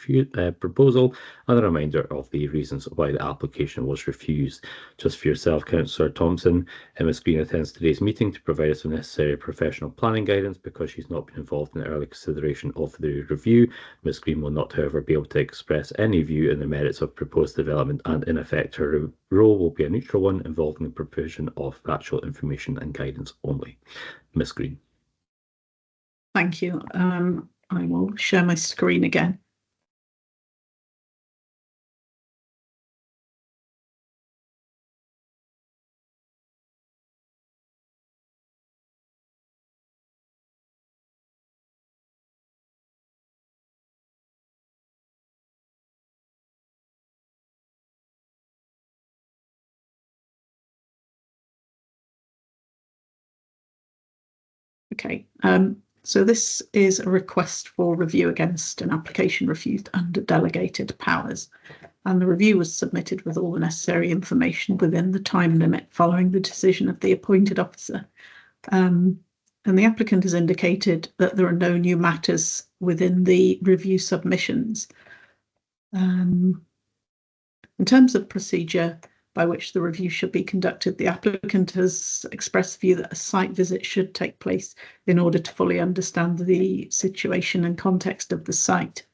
proposal and a reminder of the reasons why the application was refused. Just for yourself, Councillor Thompson, Ms. Green attends today's meeting to provide us with necessary professional planning guidance because she's not been involved in the early consideration of the review. Ms. Green will not, however, be able to express any view in the merits of proposed development, and in effect her role will be a neutral one involving the provision of factual information and guidance only. Ms. Green. Thank you. I will share my screen again. Okay, so this is a request for review against an application refused under delegated powers. And the review was submitted with all the necessary information within the time limit following the decision of the appointed officer. And the applicant has indicated that there are no new matters within the review submissions. In terms of procedure by which the review should be conducted, the applicant has expressed the view that a site visit should take place in order to fully understand the situation and context of the site.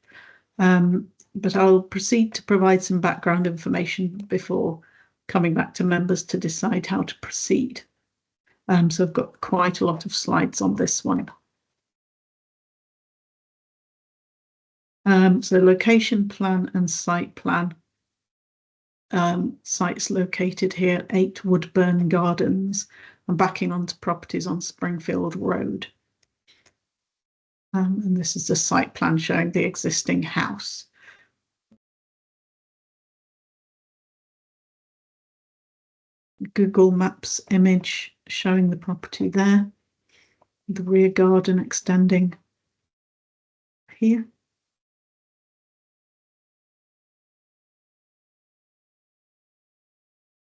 But I'll proceed to provide some background information before coming back to members to decide how to proceed. So I've got quite a lot of slides on this one. So location plan and site plan. Site's located here, 8 Woodburn Gardens, and backing onto properties on Springfield Road. And this is the site plan showing the existing house. Google Maps image showing the property there. The rear garden extending here.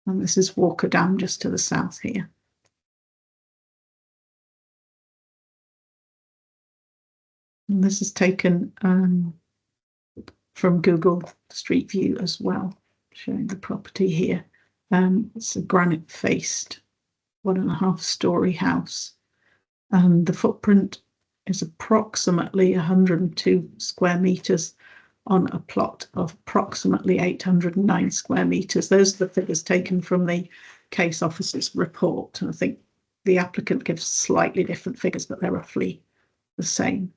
And this is Walker Dam just to the south here. And this is taken from Google Street View as well, showing the property here. It's a granite faced 1.5-story house. And the footprint is approximately 102 square metres on a plot of approximately 809 square metres. Those are the figures taken from the case officer's report. And I think the applicant gives slightly different figures, but they're roughly the same.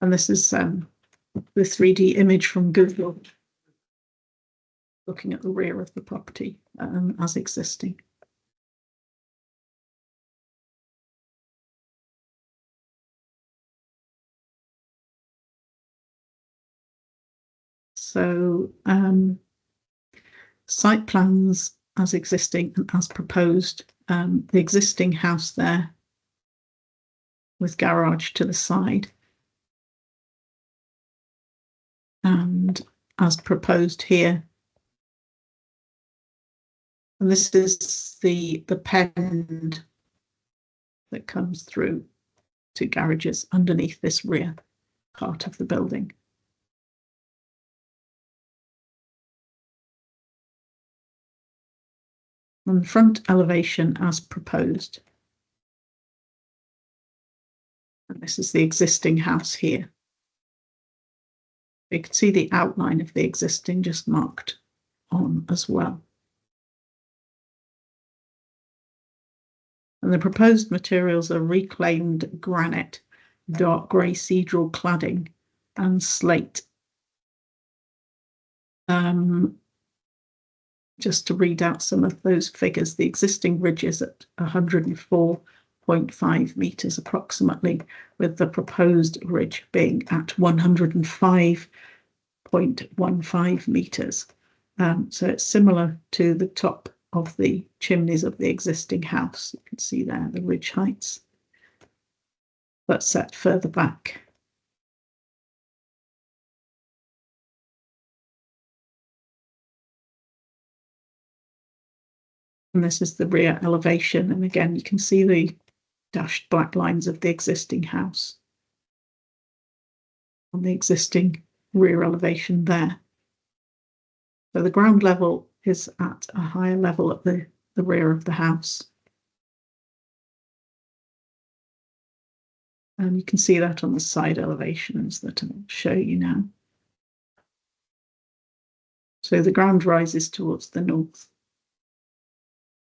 And this is the 3D image from Google, looking at the rear of the property as existing. So site plans as existing and as proposed, the existing house there with garage to the side. And as proposed here. And this is the pend that comes through to garages underneath this rear part of the building. On the front elevation as proposed. And this is the existing house here. You can see the outline of the existing just marked on as well. And the proposed materials are reclaimed granite, dark grey cedral cladding and slate. Just to read out some of those figures, the existing ridge is at 104.5 metres approximately, with the proposed ridge being at 105.15 metres. So it's similar to the top of the chimneys of the existing house. You can see there the ridge heights, but set further back. And this is the rear elevation. And again, you can see the dashed black lines of the existing house on the existing rear elevation there. So the ground level is at a higher level at the rear of the house. And you can see that on the side elevations that I'll show you now. So the ground rises towards the north.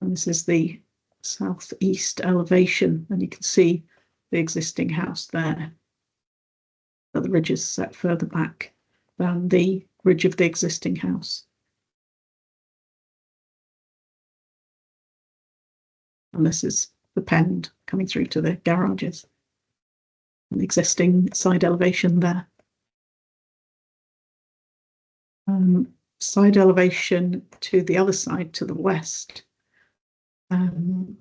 And this is the southeast elevation, and you can see the existing house there. But the ridge is set further back than the ridge of the existing house. And this is the pend coming through to the garages. The existing side elevation there. Side elevation to the other side, to the west. And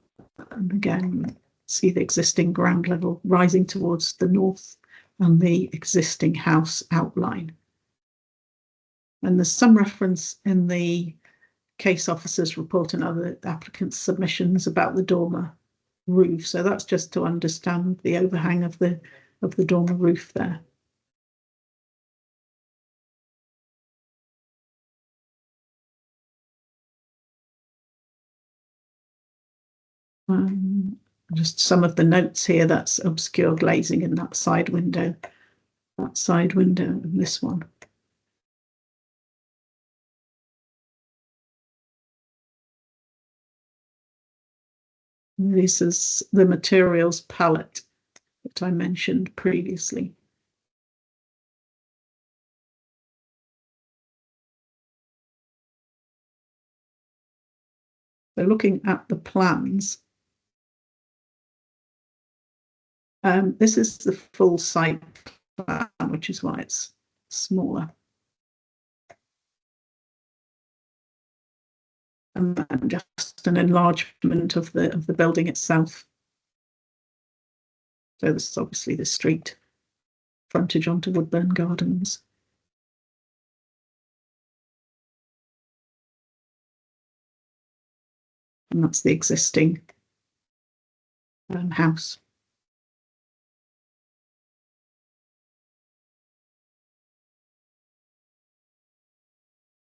again, see the existing ground level rising towards the north and the existing house outline. And there's some reference in the case officer's report and other applicants' submissions about the dormer roof. So that's just to understand the overhang of the dormer roof there. Just some of the notes here, that's obscure glazing in that side window, and this one. This is the materials palette that I mentioned previously. So looking at the plans, this is the full site plan, which is why it's smaller. And then just an enlargement of the building itself. So this is obviously the street frontage onto Woodburn Gardens. And that's the existing house.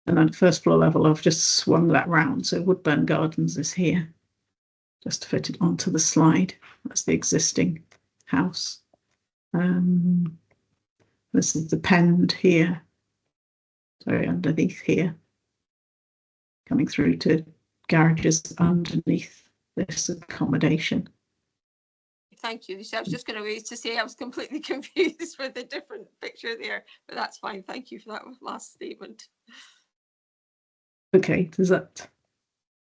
And then first floor level, I've just swung that round. So Woodburn Gardens is here, just to fit it onto the slide. That's the existing house. This is the pend here. Sorry, underneath here. Coming through to garages underneath this accommodation. Thank you. I was just going to say I was completely confused with the different picture there, but that's fine. Thank you for that last statement. Okay, does that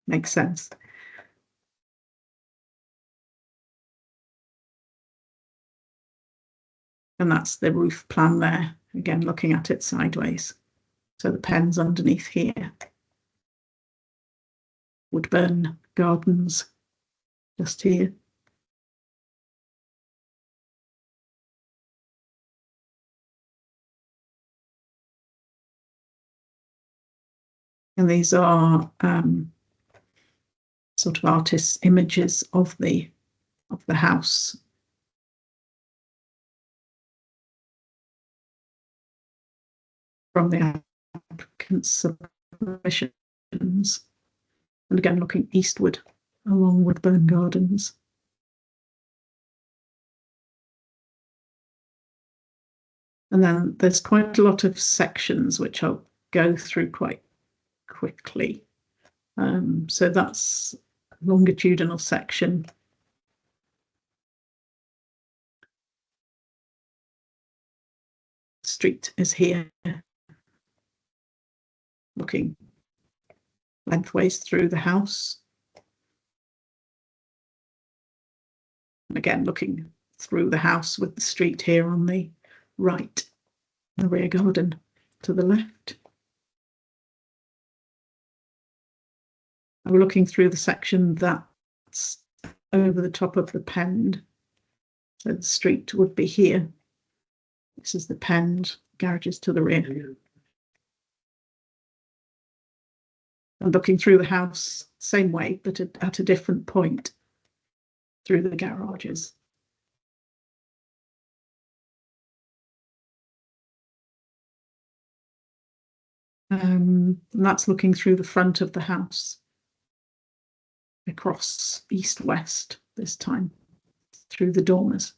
make sense? And that's the roof plan there, again, looking at it sideways. So the pen's underneath here. Woodburn Gardens, just here. And these are sort of artists' images of the house. From the applicant's submissions. And again, looking eastward along Woodburn Gardens. And then there's quite a lot of sections which I'll go through quite quickly. So that's a longitudinal section. Street is here, looking lengthways through the house. And again, looking through the house with the street here on the right, the rear garden to the left. And we're looking through the section that's over the top of the pend. So the street would be here. This is the pend, garages to the rear. And looking through the house, same way, but at a different point through the garages. And that's looking through the front of the house, across east-west this time, through the dormers.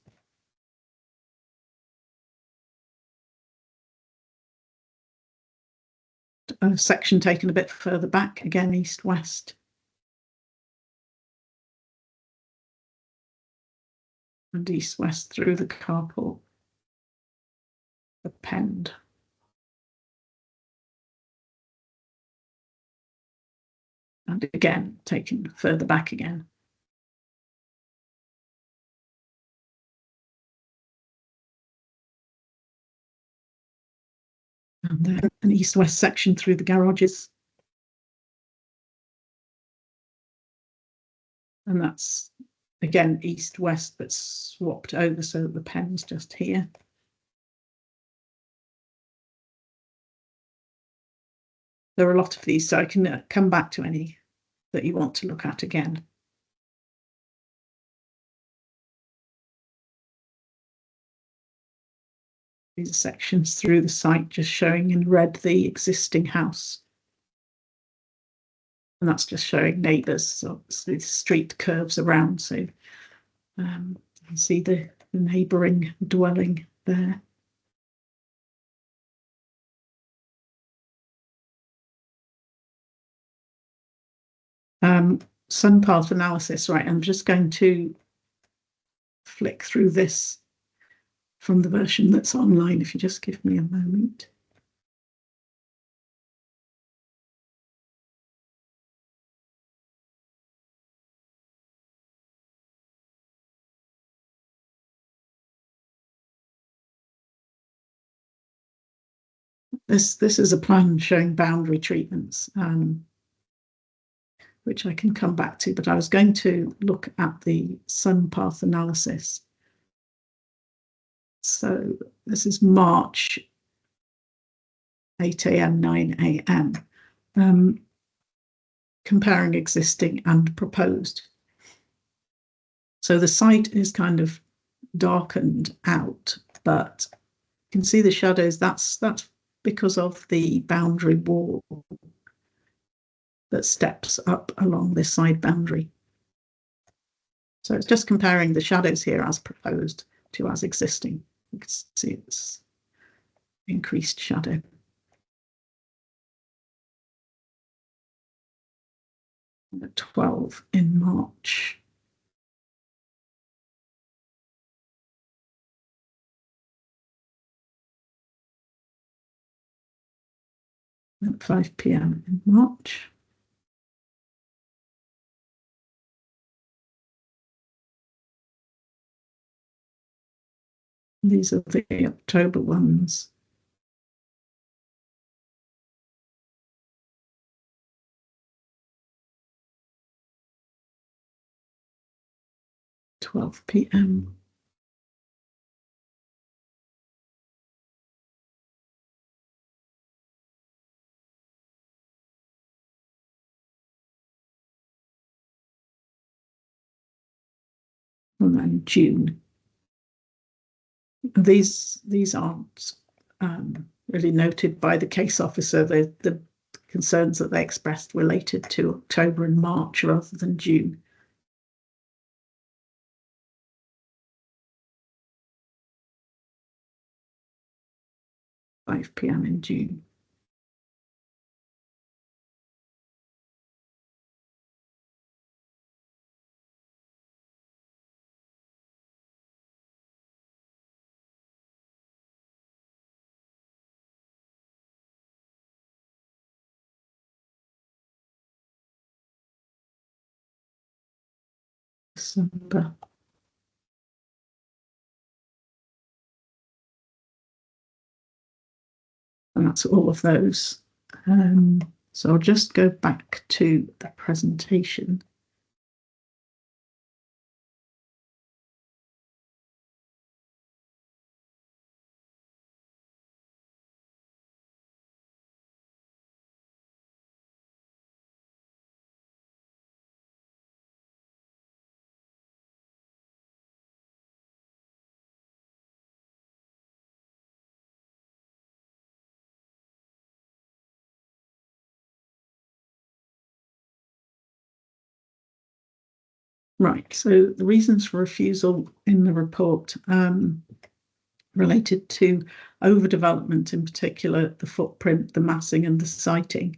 A section taken a bit further back, again east-west. And east-west through the carport, the pend. And again, taken further back again. And then an east-west section through the garages. And that's, again, east-west, but swapped over so that the pen's just here. There are a lot of these, so I can come back to any that you want to look at again. These are sections through the site just showing in red the existing house. And that's just showing neighbours, so the street curves around, so you can see the neighbouring dwelling there. sun path analysis, right? I'm just going to flick through this from the version that's online, if you just give me a moment. This is a plan showing boundary treatments, which I can come back to, but I was going to look at the sun path analysis. So this is March 8 a.m, 9 a.m, comparing existing and proposed. So the site is kind of darkened out, but you can see the shadows. That's because of the boundary wall that steps up along this side boundary. So it's just comparing the shadows here as proposed to as existing. You can see it's increased shadow. At 12 in March. At 5 p.m. in March. These are the October ones. (12 p.m). And then June. These aren't really noted by the case officer. The concerns that they expressed related to October and March rather than June. (5 p.m. in June). December. And that's all of those. So I'll just go back to the presentation. Right, so the reasons for refusal in the report related to overdevelopment, in particular the footprint, the massing and the siting,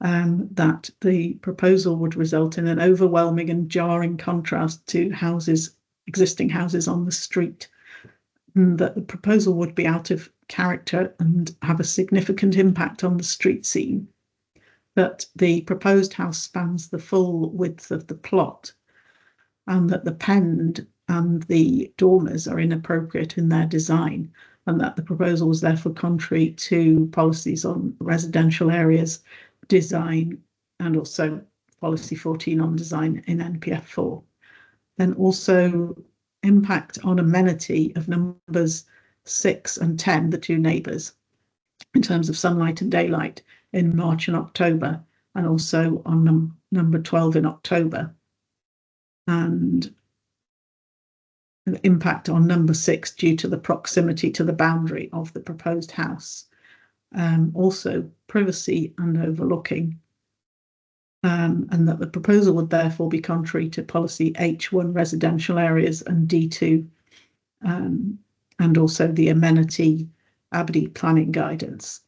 that the proposal would result in an overwhelming and jarring contrast to existing houses on the street, and that the proposal would be out of character and have a significant impact on the street scene, that the proposed house spans the full width of the plot, and that the pend and the dormers are inappropriate in their design, and that the proposal was therefore contrary to policies on residential areas design and also policy 14 on design in NPF 4. Then also impact on amenity of numbers 6 and 10, the two neighbours, in terms of sunlight and daylight in March and October, and also on number 12 in October. And an impact on number 6 due to the proximity to the boundary of the proposed house. Also privacy and overlooking, and that the proposal would therefore be contrary to policy H1 residential areas and D2, and also the amenity ABDI planning guidance.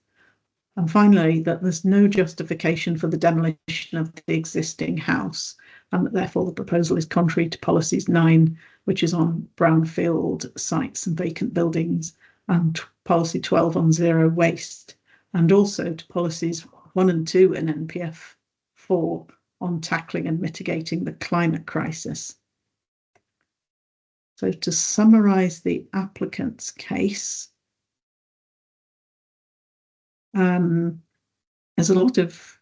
And finally, that there's no justification for the demolition of the existing house and that therefore the proposal is contrary to policies 9, which is on brownfield sites and vacant buildings, and policy 12 on zero waste, and also to policies 1 and 2 in NPF 4 on tackling and mitigating the climate crisis. So to summarise the applicant's case, there's a lot of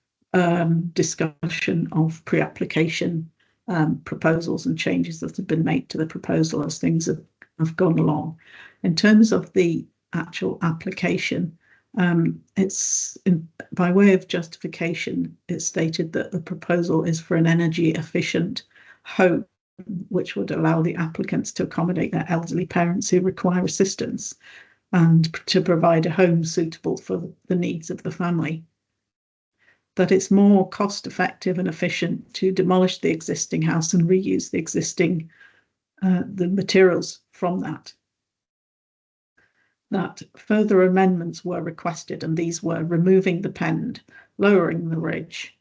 discussion of pre-application proposals and changes that have been made to the proposal as things have gone along. In terms of the actual application, it's by way of justification, it's stated that the proposal is for an energy efficient home, which would allow the applicants to accommodate their elderly parents who require assistance and to provide a home suitable for the needs of the family. That it's more cost effective and efficient to demolish the existing house and reuse the existing the materials from that. That further amendments were requested, and these were removing the pend, lowering the ridge,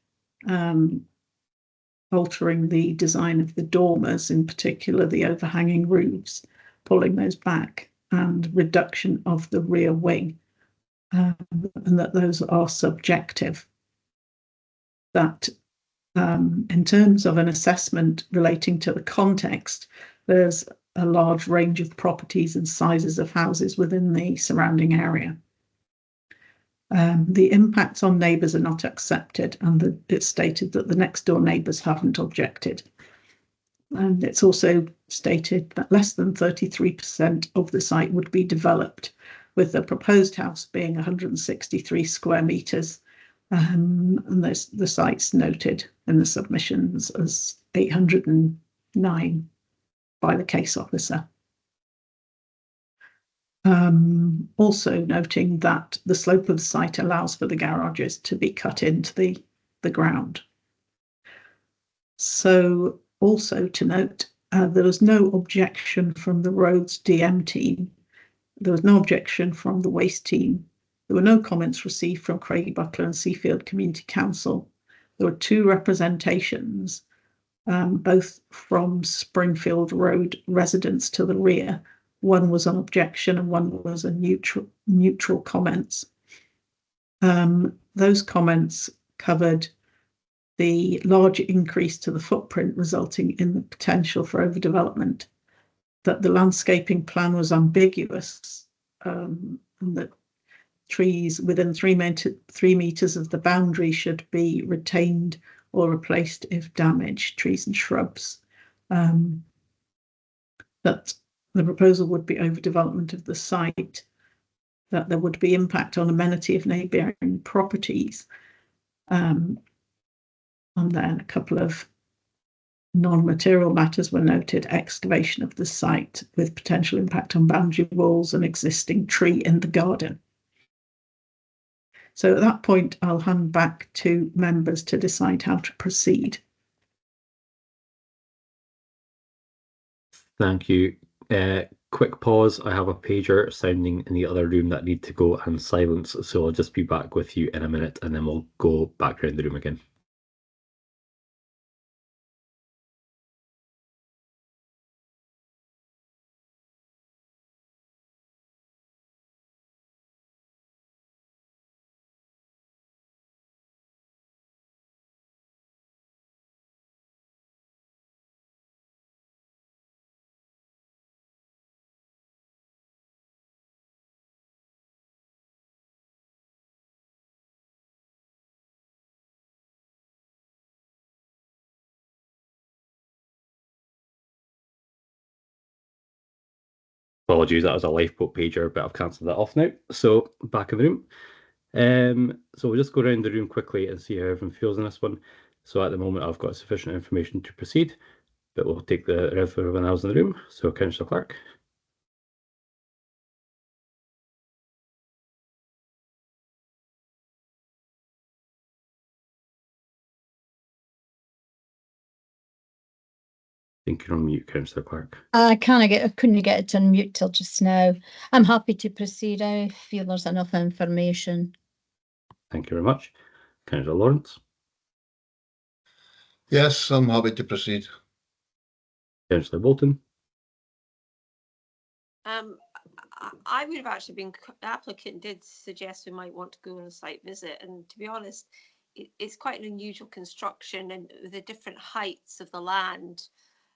altering the design of the dormers, in particular the overhanging roofs, pulling those back, and reduction of the rear wing, and that those are subjective. That in terms of an assessment relating to the context, there's a large range of properties and sizes of houses within the surrounding area. The impacts on neighbours are not accepted, and it's stated that the next door neighbours haven't objected. And it's also stated that less than 33% of the site would be developed, with the proposed house being 163 square metres, and the site's noted in the submissions as 809 by the case officer. Also noting that the slope of the site allows for the garages to be cut into the ground. So also to note, there was no objection from the roads DM team. There was no objection from the waste team. There were no comments received from Craigie-Butler and Seafield Community Council. There were 2 representations, both from Springfield Road residents to the rear. One was an objection and one was a neutral comments. Those comments covered the large increase to the footprint resulting in the potential for overdevelopment, that the landscaping plan was ambiguous, and that trees within 3 metres of the boundary should be retained or replaced if damaged, trees and shrubs. That the proposal would be overdevelopment of the site, that there would be impact on amenity of neighbouring properties, and then a couple of non-material matters were noted: excavation of the site with potential impact on boundary walls and existing tree in the garden. So at that point, I'll hand back to members to decide how to proceed. Thank you. Quick pause. I have a pager sounding in the other room that need to go and silence, so I'll just be back with you in a minute and then we'll go back around the room again. Apologies, that was a lifeboat pager, but I've cancelled that off now. So back in the room. So we'll just go around the room quickly and see how everyone feels in this one. So at the moment, I've got sufficient information to proceed, but we'll take the rest of everyone else in the room. So Councillor Clark. I think you're on mute, Councillor Clark. I couldn't get it to unmute till just now. I'm happy to proceed. I feel there's enough information. Thank you very much. Councillor Lawrence. Yes, I'm happy to proceed. Councillor Bolton, I would have actually been, the applicant did suggest we might want to go on a site visit, and to be honest, it's quite an unusual construction and the different heights of the land.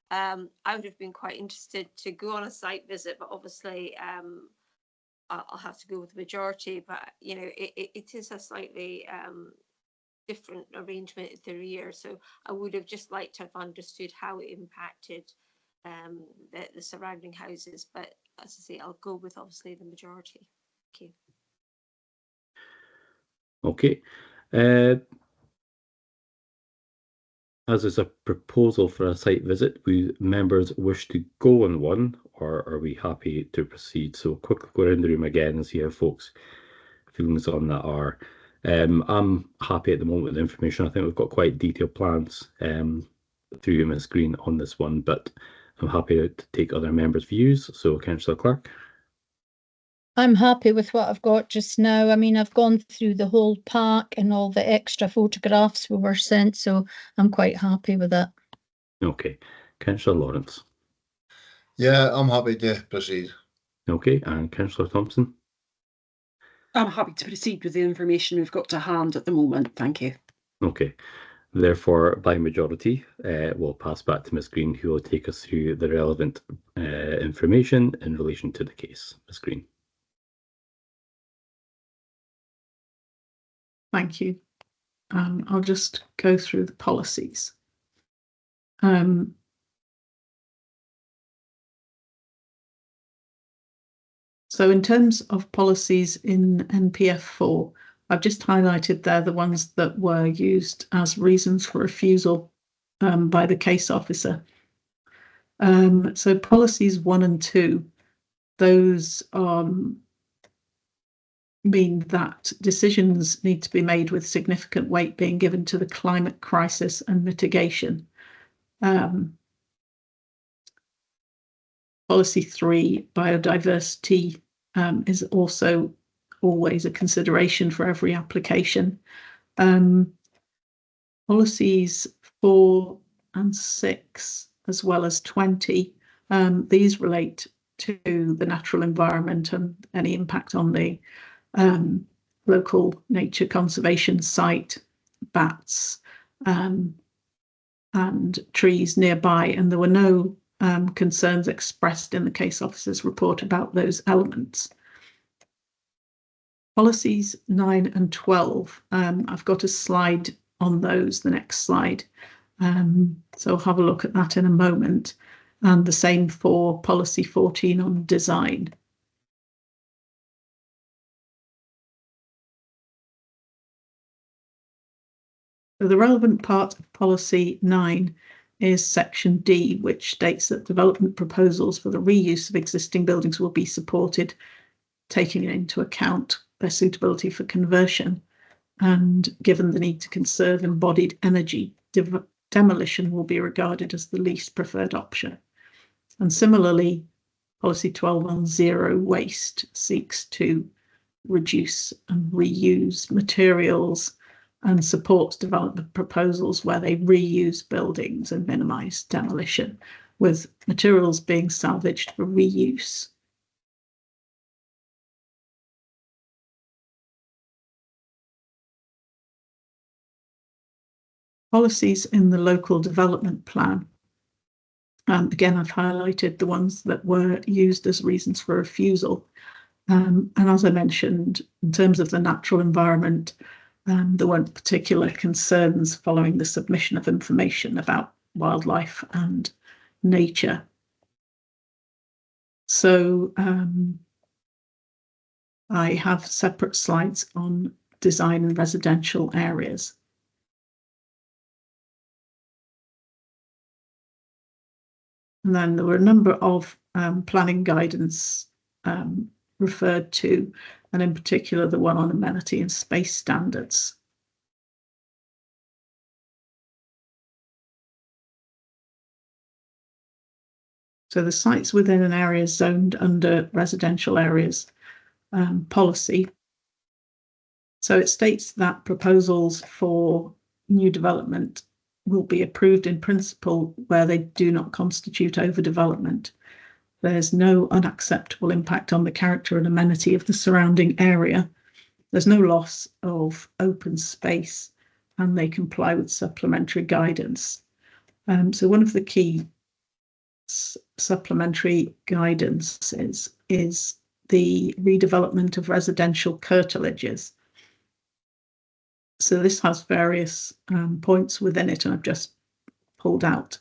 I would have been quite interested to go on a site visit, but obviously I'll have to go with the majority. But you know, it is a slightly different arrangement at the rear, so I would have just liked to have understood how it impacted the surrounding houses. But as I say, I'll go with obviously the majority. Thank you. okay. As is a proposal for a site visit, we members wish to go on one, or are we happy to proceed? So quickly go around the room again and see how folks' feelings on that are. I'm happy at the moment with the information. I think we've got quite detailed plans through Ms. Green on this one, but I'm happy to take other members' views. So Councillor Clark. I'm happy with what I've got just now. I mean, I've gone through the whole park and all the extra photographs we were sent, so I'm quite happy with that. Okay. Councillor Lawrence. Yeah, I'm happy to proceed. Okay, and Councillor Thompson. I'm happy to proceed with the information we've got to hand at the moment. Thank you. Okay. Therefore, by majority, we'll pass back to Ms. Green, who will take us through the relevant information in relation to the case. Ms. Green. Thank you. I'll just go through the policies. So in terms of policies in NPF 4, I've just highlighted there the ones that were used as reasons for refusal by the case officer. So policies 1 and 2, those mean that decisions need to be made with significant weight being given to the climate crisis and mitigation. Policy 3, biodiversity, is also always a consideration for every application. Policies 4 and 6, as well as 20, these relate to the natural environment and any impact on the local nature conservation site, bats, and trees nearby, and there were no concerns expressed in the case officer's report about those elements. Policies 9 and 12, I've got a slide on those, the next slide, so I'll have a look at that in a moment, and the same for policy 14 on design. So the relevant part of policy 9 is section D, which states that development proposals for the reuse of existing buildings will be supported, taking into account their suitability for conversion, and given the need to conserve embodied energy, demolition will be regarded as the least preferred option. And similarly, policy 12 on zero waste seeks to reduce and reuse materials and supports development proposals where they reuse buildings and minimise demolition, with materials being salvaged for reuse. Policies in the local development plan. Again, I've highlighted the ones that were used as reasons for refusal. And as I mentioned, in terms of the natural environment, there weren't particular concerns following the submission of information about wildlife and nature. So I have separate slides on design in residential areas. And then there were a number of planning guidance referred to, and in particular the one on amenity and space standards. So the sites within an area zoned under residential areas policy. So it states that proposals for new development will be approved in principle where they do not constitute overdevelopment. There's no unacceptable impact on the character and amenity of the surrounding area. There's no loss of open space, and they comply with supplementary guidance. So one of the key supplementary guidance is the redevelopment of residential curtilages. So this has various points within it, and I've just pulled out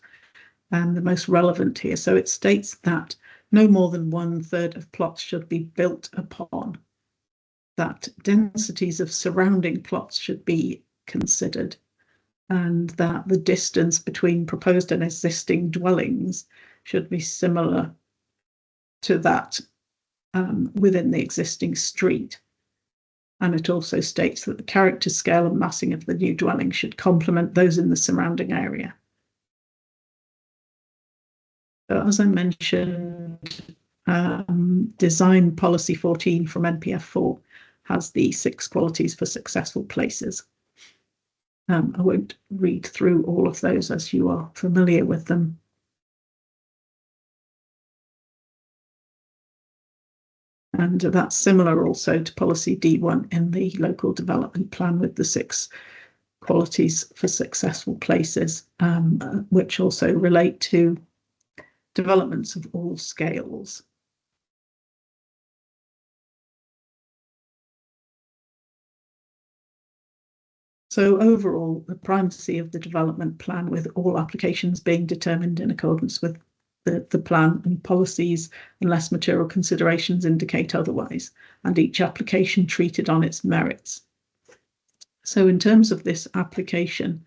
the most relevant here. So it states that no more than 1/3 of plots should be built upon, that densities of surrounding plots should be considered, and that the distance between proposed and existing dwellings should be similar to that within the existing street. And it also states that the character, scale and massing of the new dwelling should complement those in the surrounding area. So as I mentioned, Design Policy 14 from NPF4 has the 6 qualities for successful places. I won't read through all of those as you are familiar with them. And that's similar also to policy D1 in the local development plan with the 6 qualities for successful places, which also relate to developments of all scales. So overall, the primacy of the development plan, with all applications being determined in accordance with the plan and policies, unless material considerations indicate otherwise, and each application treated on its merits. So in terms of this application,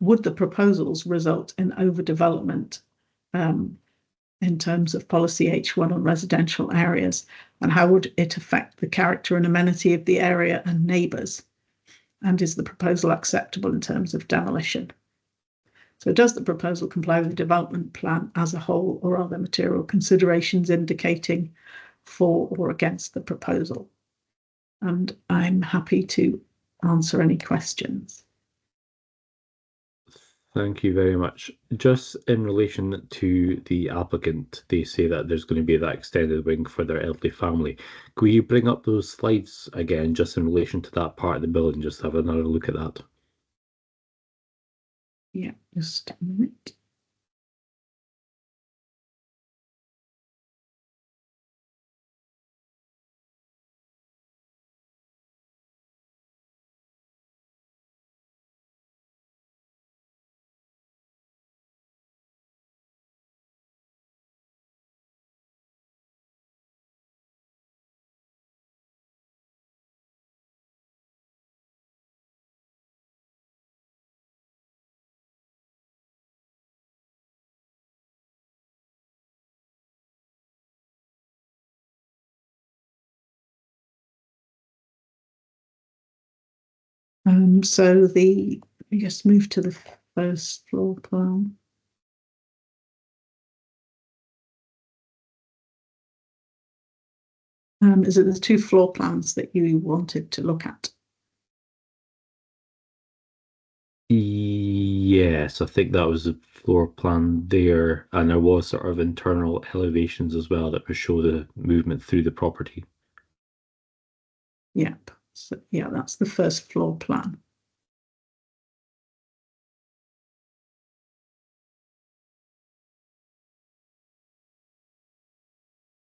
would the proposals result in overdevelopment in terms of policy H1 on residential areas, and how would it affect the character and amenity of the area and neighbours? And is the proposal acceptable in terms of demolition? So does the proposal comply with the development plan as a whole, or are there material considerations indicating for or against the proposal? And I'm happy to answer any questions. Thank you very much. Just in relation to the applicant, they say that there's going to be that extended wing for their elderly family. Could you bring up those slides again, just in relation to that part of the building, just have another look at that? Yeah, just a minute. So we just move to the first floor plan. Is it the 2 floor plans that you wanted to look at? Yes, I think that was the floor plan there, and there was sort of internal elevations as well that would show the movement through the property. Yep. So yeah, that's the first floor plan.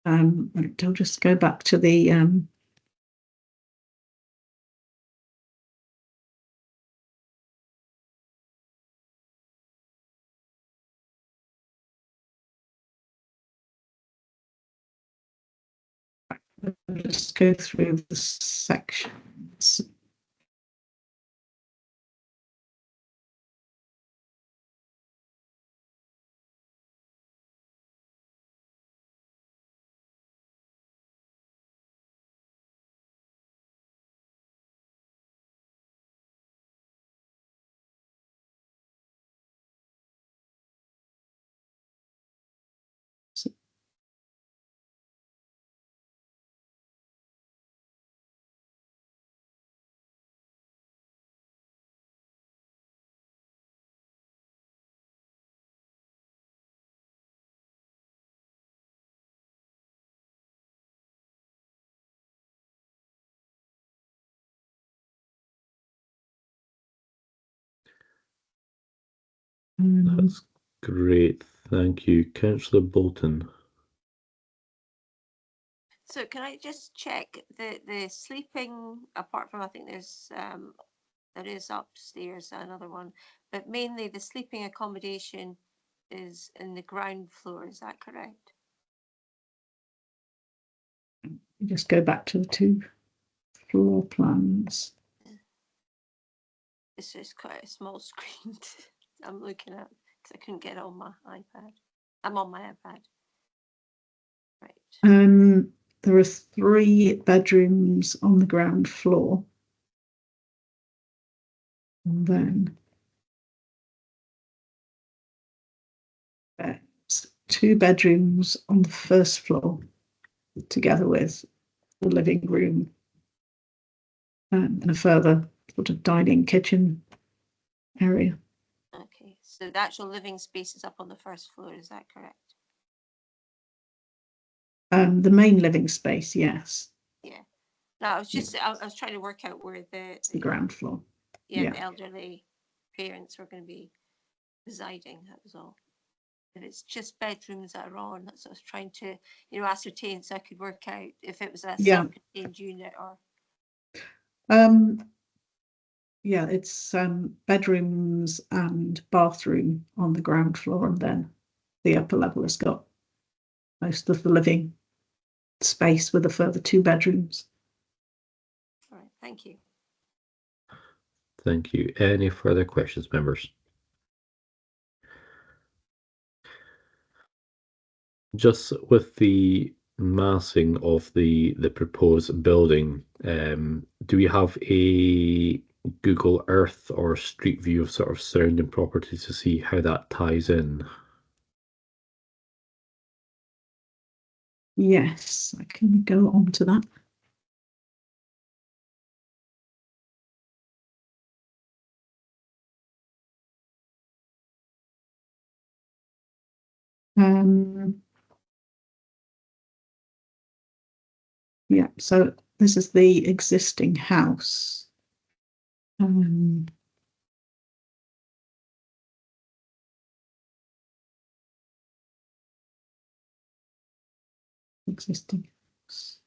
I'll just go back to the just go through the sections. That's great. Thank you. Councillor Bolton. So can I just check the sleeping, apart from, I think there is upstairs another one, but mainly the sleeping accommodation is in the ground floor, is that correct? Just go back to the 2 floor plans. It's just quite a small screen I'm looking at because I couldn't get it on my iPad. I'm on my iPad. Right. There are 3 bedrooms on the ground floor. And then there's 2 bedrooms on the first floor, together with the living room and a further sort of dining kitchen area. Okay, so the actual living space is up on the first floor, is that correct? The main living space, yes. Yeah. No, I was just I was trying to work out where It's the ground floor. Yeah, Yeah. the elderly parents were going to be residing. That was all. If it's just bedrooms that are on, that's what I was trying to, ascertain, so I could work out if it was a Yeah. self-contained unit or. Yeah, it's bedrooms and bathroom on the ground floor, and then the upper level has got most of the living space with a further 2 bedrooms. All right, thank you. Thank you. Any further questions, members? Just with the massing of the proposed building, do we have a Google Earth or Street View of sort of surrounding properties to see how that ties in? Yes, I can go on to that. Yeah, so this is the existing house. Existing house.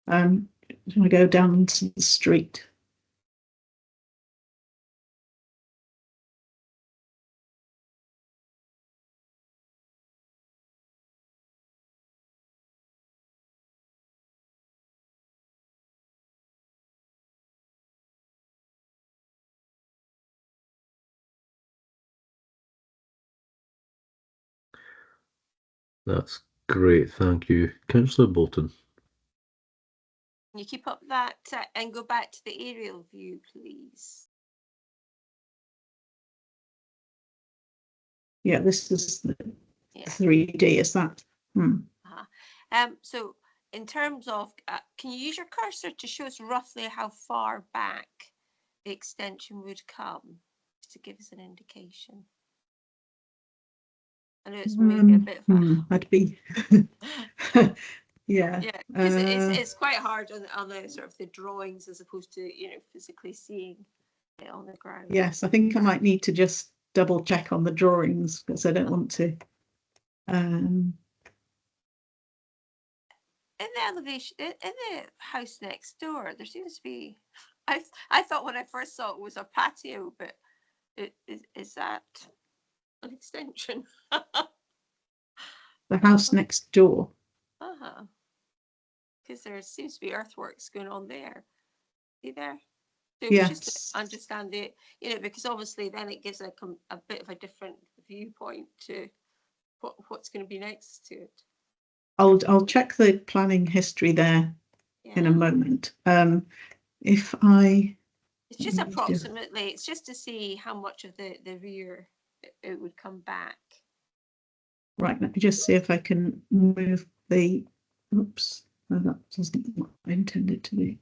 I'm going to go down to the street. That's great, thank you. Councillor Bolton. Can you keep up that and go back to the aerial view, please? Yeah, this is the 3D, is that? So in terms of, can you use your cursor to show us roughly how far back the extension would come, just to give us an indication? I know it's maybe a bit of a... I'd be... Yeah. Yeah, because it's quite hard on the sort of the drawings as opposed to, physically seeing it on the ground. Yes, I think I might need to just double check on the drawings because I don't want to. In the elevation, in the house next door, there seems to be, I thought when I first saw it was a patio, but is that an extension? The house next door. Because there seems to be earthworks going on there. See there? So Yes. just to understand it, because obviously then it gives a bit of a different viewpoint to what's going to be next to it. I'll check the planning history there in a moment. If I... It's just approximately, it's just to see how much of the rear it would come back. Right, let me just see if I can move the... Oops, no, that wasn't what I intended to do.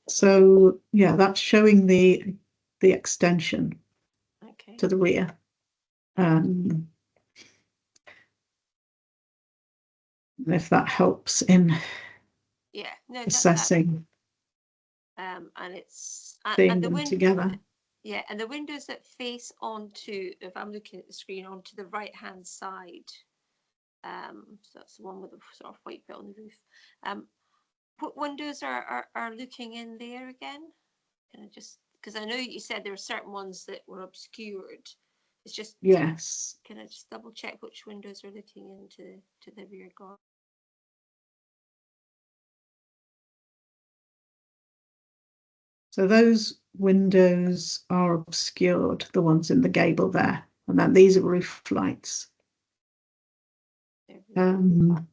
So yeah, that's showing the extension Okay. to the rear. If that helps in Yeah, no, assessing, and it's seeing and the them window. together. Yeah, and the windows that face onto, if I'm looking at the screen, onto the right-hand side. So that's the one with the sort of white bit on the roof. What windows are looking in there again? Can I just, because I know you said there were certain ones that were obscured. It's just, Yes. can I just double check which windows are looking into the rear garden? So those windows are obscured, the ones in the gable there, and then these are roof lights. And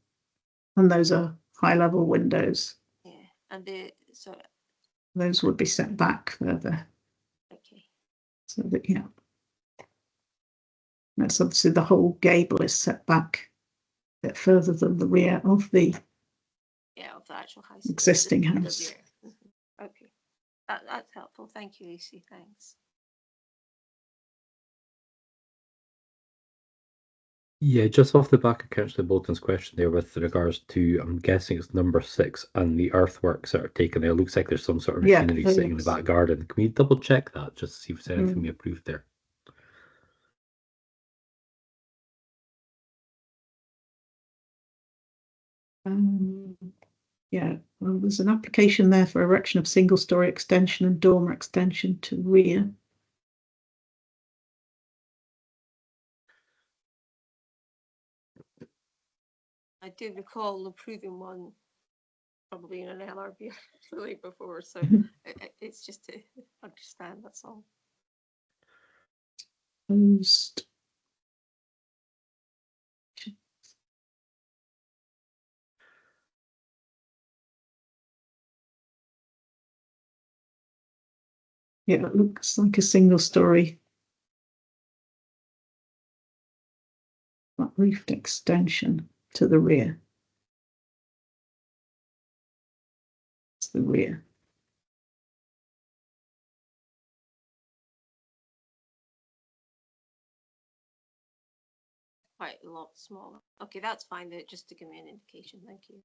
those are high level windows. Yeah, and those would be set back further. Okay. So that, yeah. That's obviously the whole gable is set back a bit further than the rear of the of the actual house. Existing house. Okay. That's helpful. Thank you, Lucy. Thanks. Yeah, just off the back of Councillor Bolton's question there with regards to, I'm guessing it's number 6 and the earthworks that are taken there. It looks like there's some sort of machinery sitting in the back garden. Can we double check that just to see if there's anything we approved there? Yeah, well, there's an application there for erection of single-story extension and dormer extension to rear. I do recall approving one probably in an LRB really before, so it's just to understand, that's all. Post. Yeah, it looks like a single-story roofed extension to the rear. It's the rear. Quite a lot smaller. Okay, that's fine. Just to give me an indication. Thank you.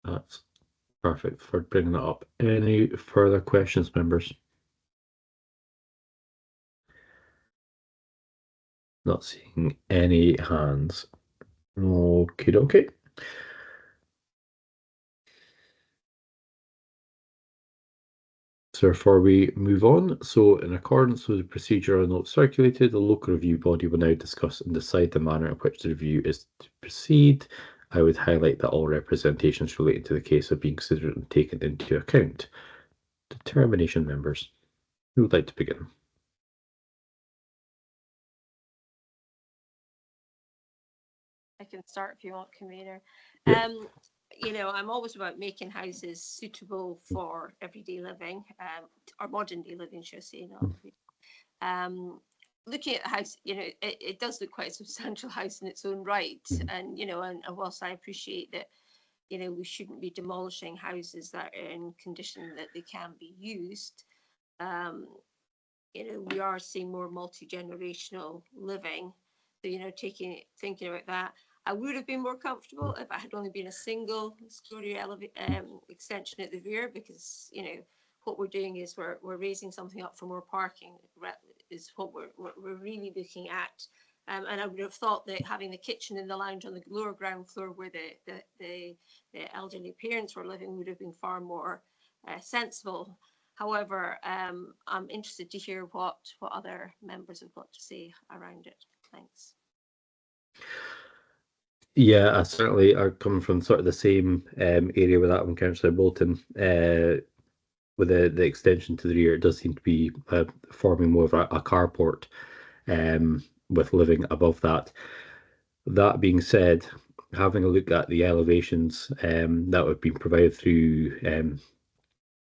That's perfect for bringing that up. Any further questions, members? Not seeing any hands. Okie dokie. So therefore we move on. So in accordance with the procedural note circulated, the local review body will now discuss and decide the manner in which the review is to proceed. I would highlight that all representations relating to the case have been considered and taken into account. Determination, members. Who would like to begin? I can start if you want, convener. Yeah. You know, I'm always about making houses suitable for everyday living, or modern day living, should I say, not looking at the house, you know, it does look quite a substantial house in its own right. And, you know, and whilst I appreciate that, you know, we shouldn't be demolishing houses that are in condition that they can be used, you know, we are seeing more multi-generational living. So, you know, thinking about that, I would have been more comfortable if I had only been a single story extension at the rear, because, you know, what we're doing is we're raising something up for more parking is what we're really looking at. And I would have thought that having the kitchen and the lounge on the lower ground floor where the elderly parents were living would have been far more sensible. However, I'm interested to hear what other members have got to say around it. Thanks. Yeah, I certainly are coming from sort of the same area with that one, Councillor Bolton. With the extension to the rear, it does seem to be forming more of a carport with living above that. That being said, having a look at the elevations that have been provided through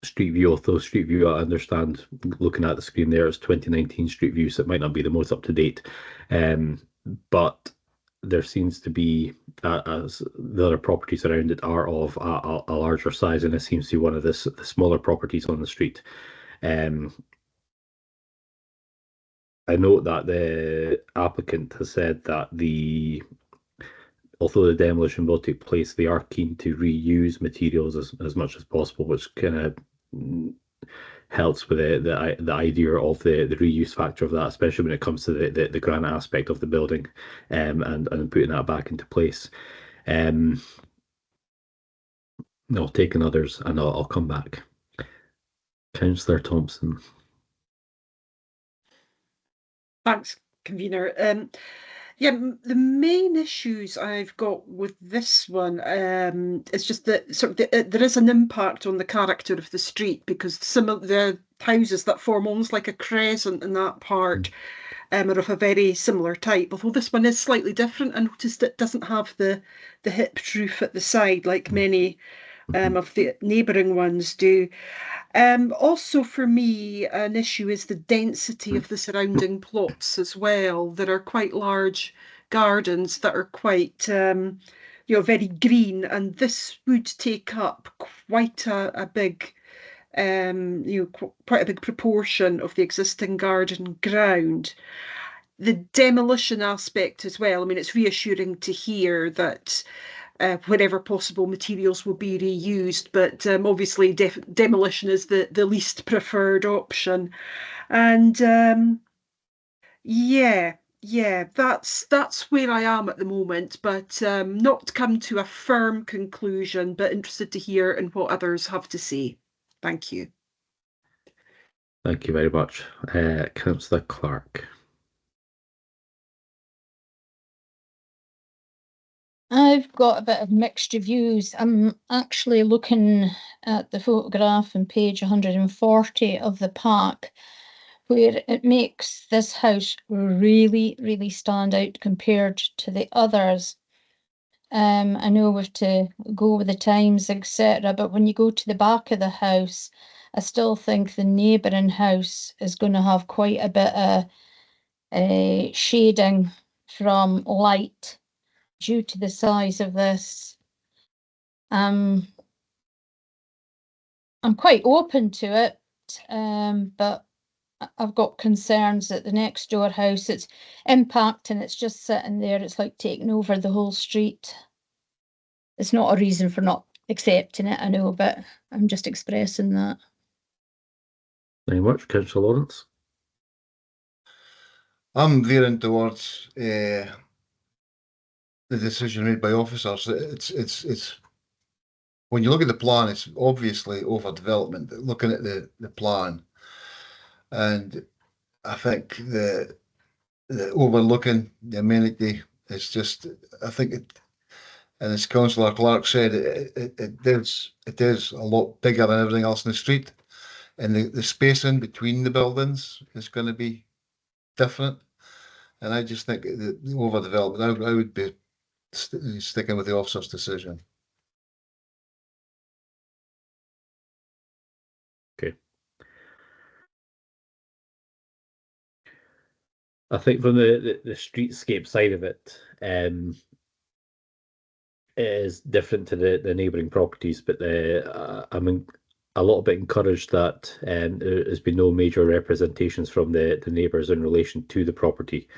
Street View, although Street View, I understand, looking at the screen there, it's 2019 Street View, so it might not be the most up to date. But there seems to be, as the other properties around it are of a larger size, and it seems to be one of the smaller properties on the street. I note that the applicant has said that although the demolition will take place, they are keen to reuse materials as much as possible, which kind of helps with the idea of the reuse factor of that, especially when it comes to the granite aspect of the building, and putting that back into place. I'll take others and I'll come back. Councillor Thompson. Thanks, convener. The main issues I've got with this one is just that there is an impact on the character of the street, because some of the houses that form almost like a crescent in that part are of a very similar type. Although this one is slightly different, I noticed it doesn't have the hipped roof at the side like many of the neighbouring ones do. Also for me, an issue is the density of the surrounding plots as well. There are quite large gardens that are quite, very green, and this would take up quite a big, quite a big proportion of the existing garden ground. The demolition aspect as well, I mean, it's reassuring to hear that wherever possible, materials will be reused, but obviously demolition is the least preferred option. And that's where I am at the moment, but not come to a firm conclusion, but interested to hear and what others have to say. Thank you. Thank you very much. Councillor Clark. I've got a bit of mixed reviews. I'm actually looking at the photograph on page 140 of the park, where it makes this house really, really stand out compared to the others. I know we have to go with the times, etc., but when you go to the back of the house, I still think the neighbouring house is going to have quite a bit of shading from light due to the size of this. I'm quite open to it, but I've got concerns that the next door house, it's impacting, it's just sitting there, it's like taking over the whole street. It's not a reason for not accepting it, I know, but I'm just expressing that. Very much. Councillor Lawrence. I'm veering towards the decision made by officers. It's when you look at the plan, it's obviously overdevelopment. Looking at the plan, and I think the overlooking the amenity is just, I think it, and as Councillor Clark said, it is a lot bigger than everything else in the street, and the spacing between the buildings is going to be different. And I just think the overdevelopment, I would be sticking with the officer's decision. Okay. I think from the streetscape side of it, it is different to the neighbouring properties, but I'm a little bit encouraged that there has been no major representations from the neighbours in relation to the property.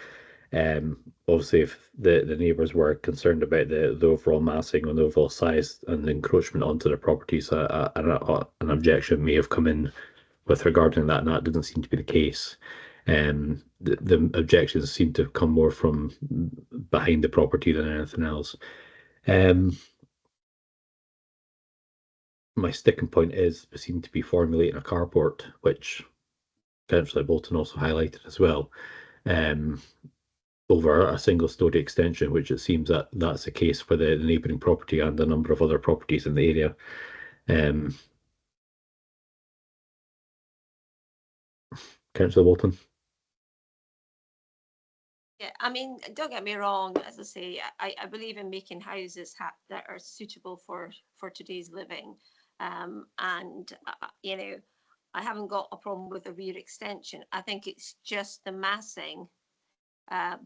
Obviously, if the neighbours were concerned about the overall massing and the overall size and the encroachment onto the properties, an objection may have come in with regarding that, and that didn't seem to be the case. The objections seem to come more from behind the property than anything else. My sticking point is we seem to be formulating a carport, which Councillor Bolton also highlighted as well, over a single-storey extension, which it seems that that's the case for the neighbouring property and a number of other properties in the area. Councillor Bolton. Yeah, I mean, don't get me wrong. As I say, I believe in making houses that are suitable for today's living, and I haven't got a problem with the rear extension. I think it's just the massing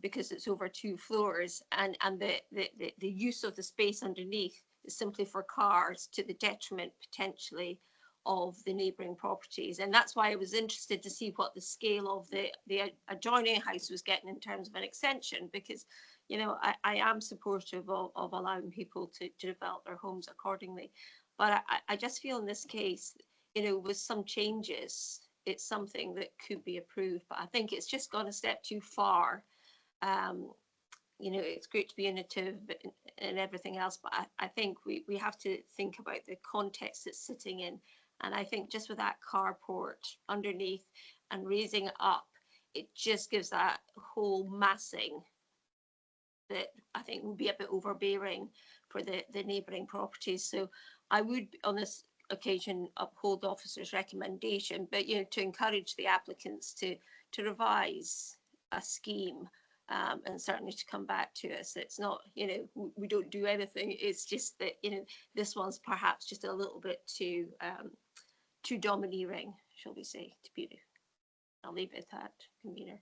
because it's over 2 floors, and the use of the space underneath is simply for cars, to the detriment potentially of the neighbouring properties. And that's why I was interested to see what the scale of the adjoining house was getting in terms of an extension, because, you know, I am supportive of allowing people to develop their homes accordingly. But I just feel in this case, you know, with some changes, it's something that could be approved. But I think it's just gone a step too far. You know, it's great to be innovative and everything else, but I think we have to think about the context it's sitting in. And I think just with that carport underneath and raising it up, it just gives that whole massing that I think will be a bit overbearing for the neighbouring properties. So I would, on this occasion, uphold the officer's recommendation, but, you know, to encourage the applicants to revise a scheme, and certainly to come back to us. It's not, you know, we don't do anything. It's just that, you know, this one's perhaps just a little bit too domineering, shall we say, to beauty. I'll leave it at that, convener.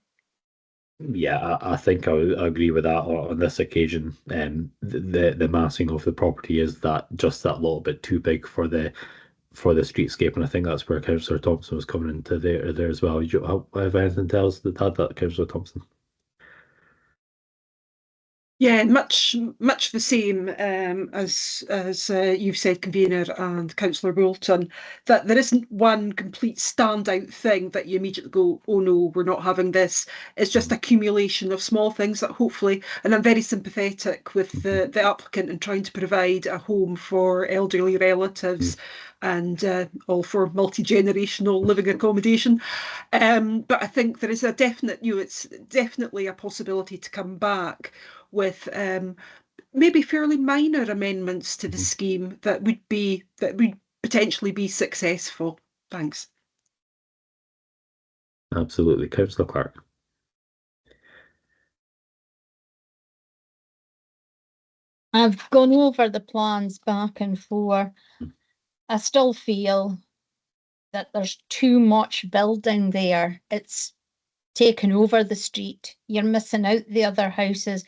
Yeah, I think I would agree with that on this occasion. The massing of the property is just that little bit too big for the streetscape, and I think that's where Councillor Thompson was coming into there as well. Do you have anything to add that, Councillor Thompson? Yeah, much the same as you've said, convener, and Councillor Bolton, that there isn't one complete standout thing that you immediately go, oh no, we're not having this. It's just accumulation of small things that hopefully, and I'm very sympathetic with the applicant in trying to provide a home for elderly relatives and all for multi-generational living accommodation. But I think there is a definite, you know, it's definitely a possibility to come back with maybe fairly minor amendments to the scheme that would potentially be successful. Thanks. Absolutely, Councillor Clark. I've gone over the plans back and forth. I still feel that there's too much building there. It's taken over the street. You're missing out the other houses.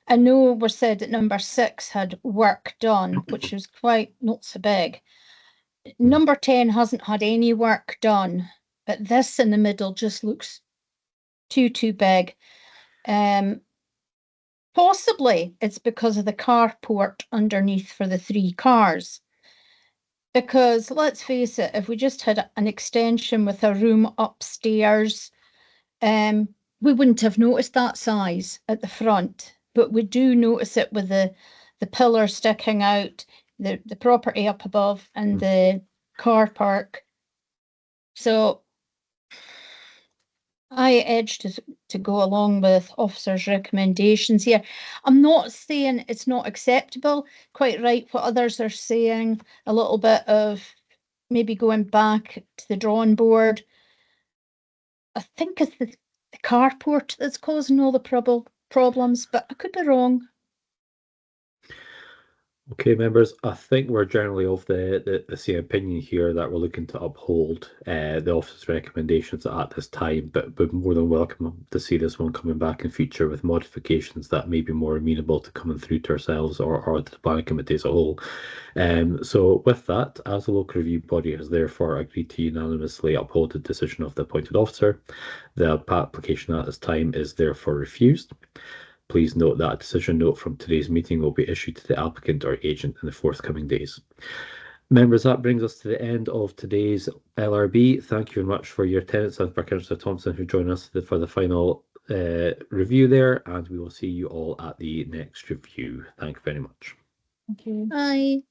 I know we said that number 6 had work done, which was quite not so big. Number 10 hasn't had any work done, but this in the middle just looks too big. Possibly it's because of the carport underneath for the 3 cars. Because let's face it, if we just had an extension with a room upstairs, we wouldn't have noticed that size at the front. But we do notice it with the pillar sticking out, the property up above, and the car park. So I edge to go along with officers' recommendations here. I'm not saying it's not acceptable. Quite right what others are saying. A little bit of maybe going back to the drawing board. I think it's the carport that's causing all the problems, but I could be wrong. Okay, members, I think we're generally of the same opinion here, that we're looking to uphold the officer's recommendations at this time, but we're more than welcome to see this one coming back in future with modifications that may be more amenable to coming through to ourselves or to the planning committee as a whole. So with that, as the local review body has therefore agreed to unanimously uphold the decision of the appointed officer, the application at this time is therefore refused. Please note that a decision note from today's meeting will be issued to the applicant or agent in the forthcoming days. Members, that brings us to the end of today's LRB. Thank you very much for your attendance, and for Councillor Thompson who joined us for the final review there, and we will see you all at the next review. Thank you very much. Thank you. Bye.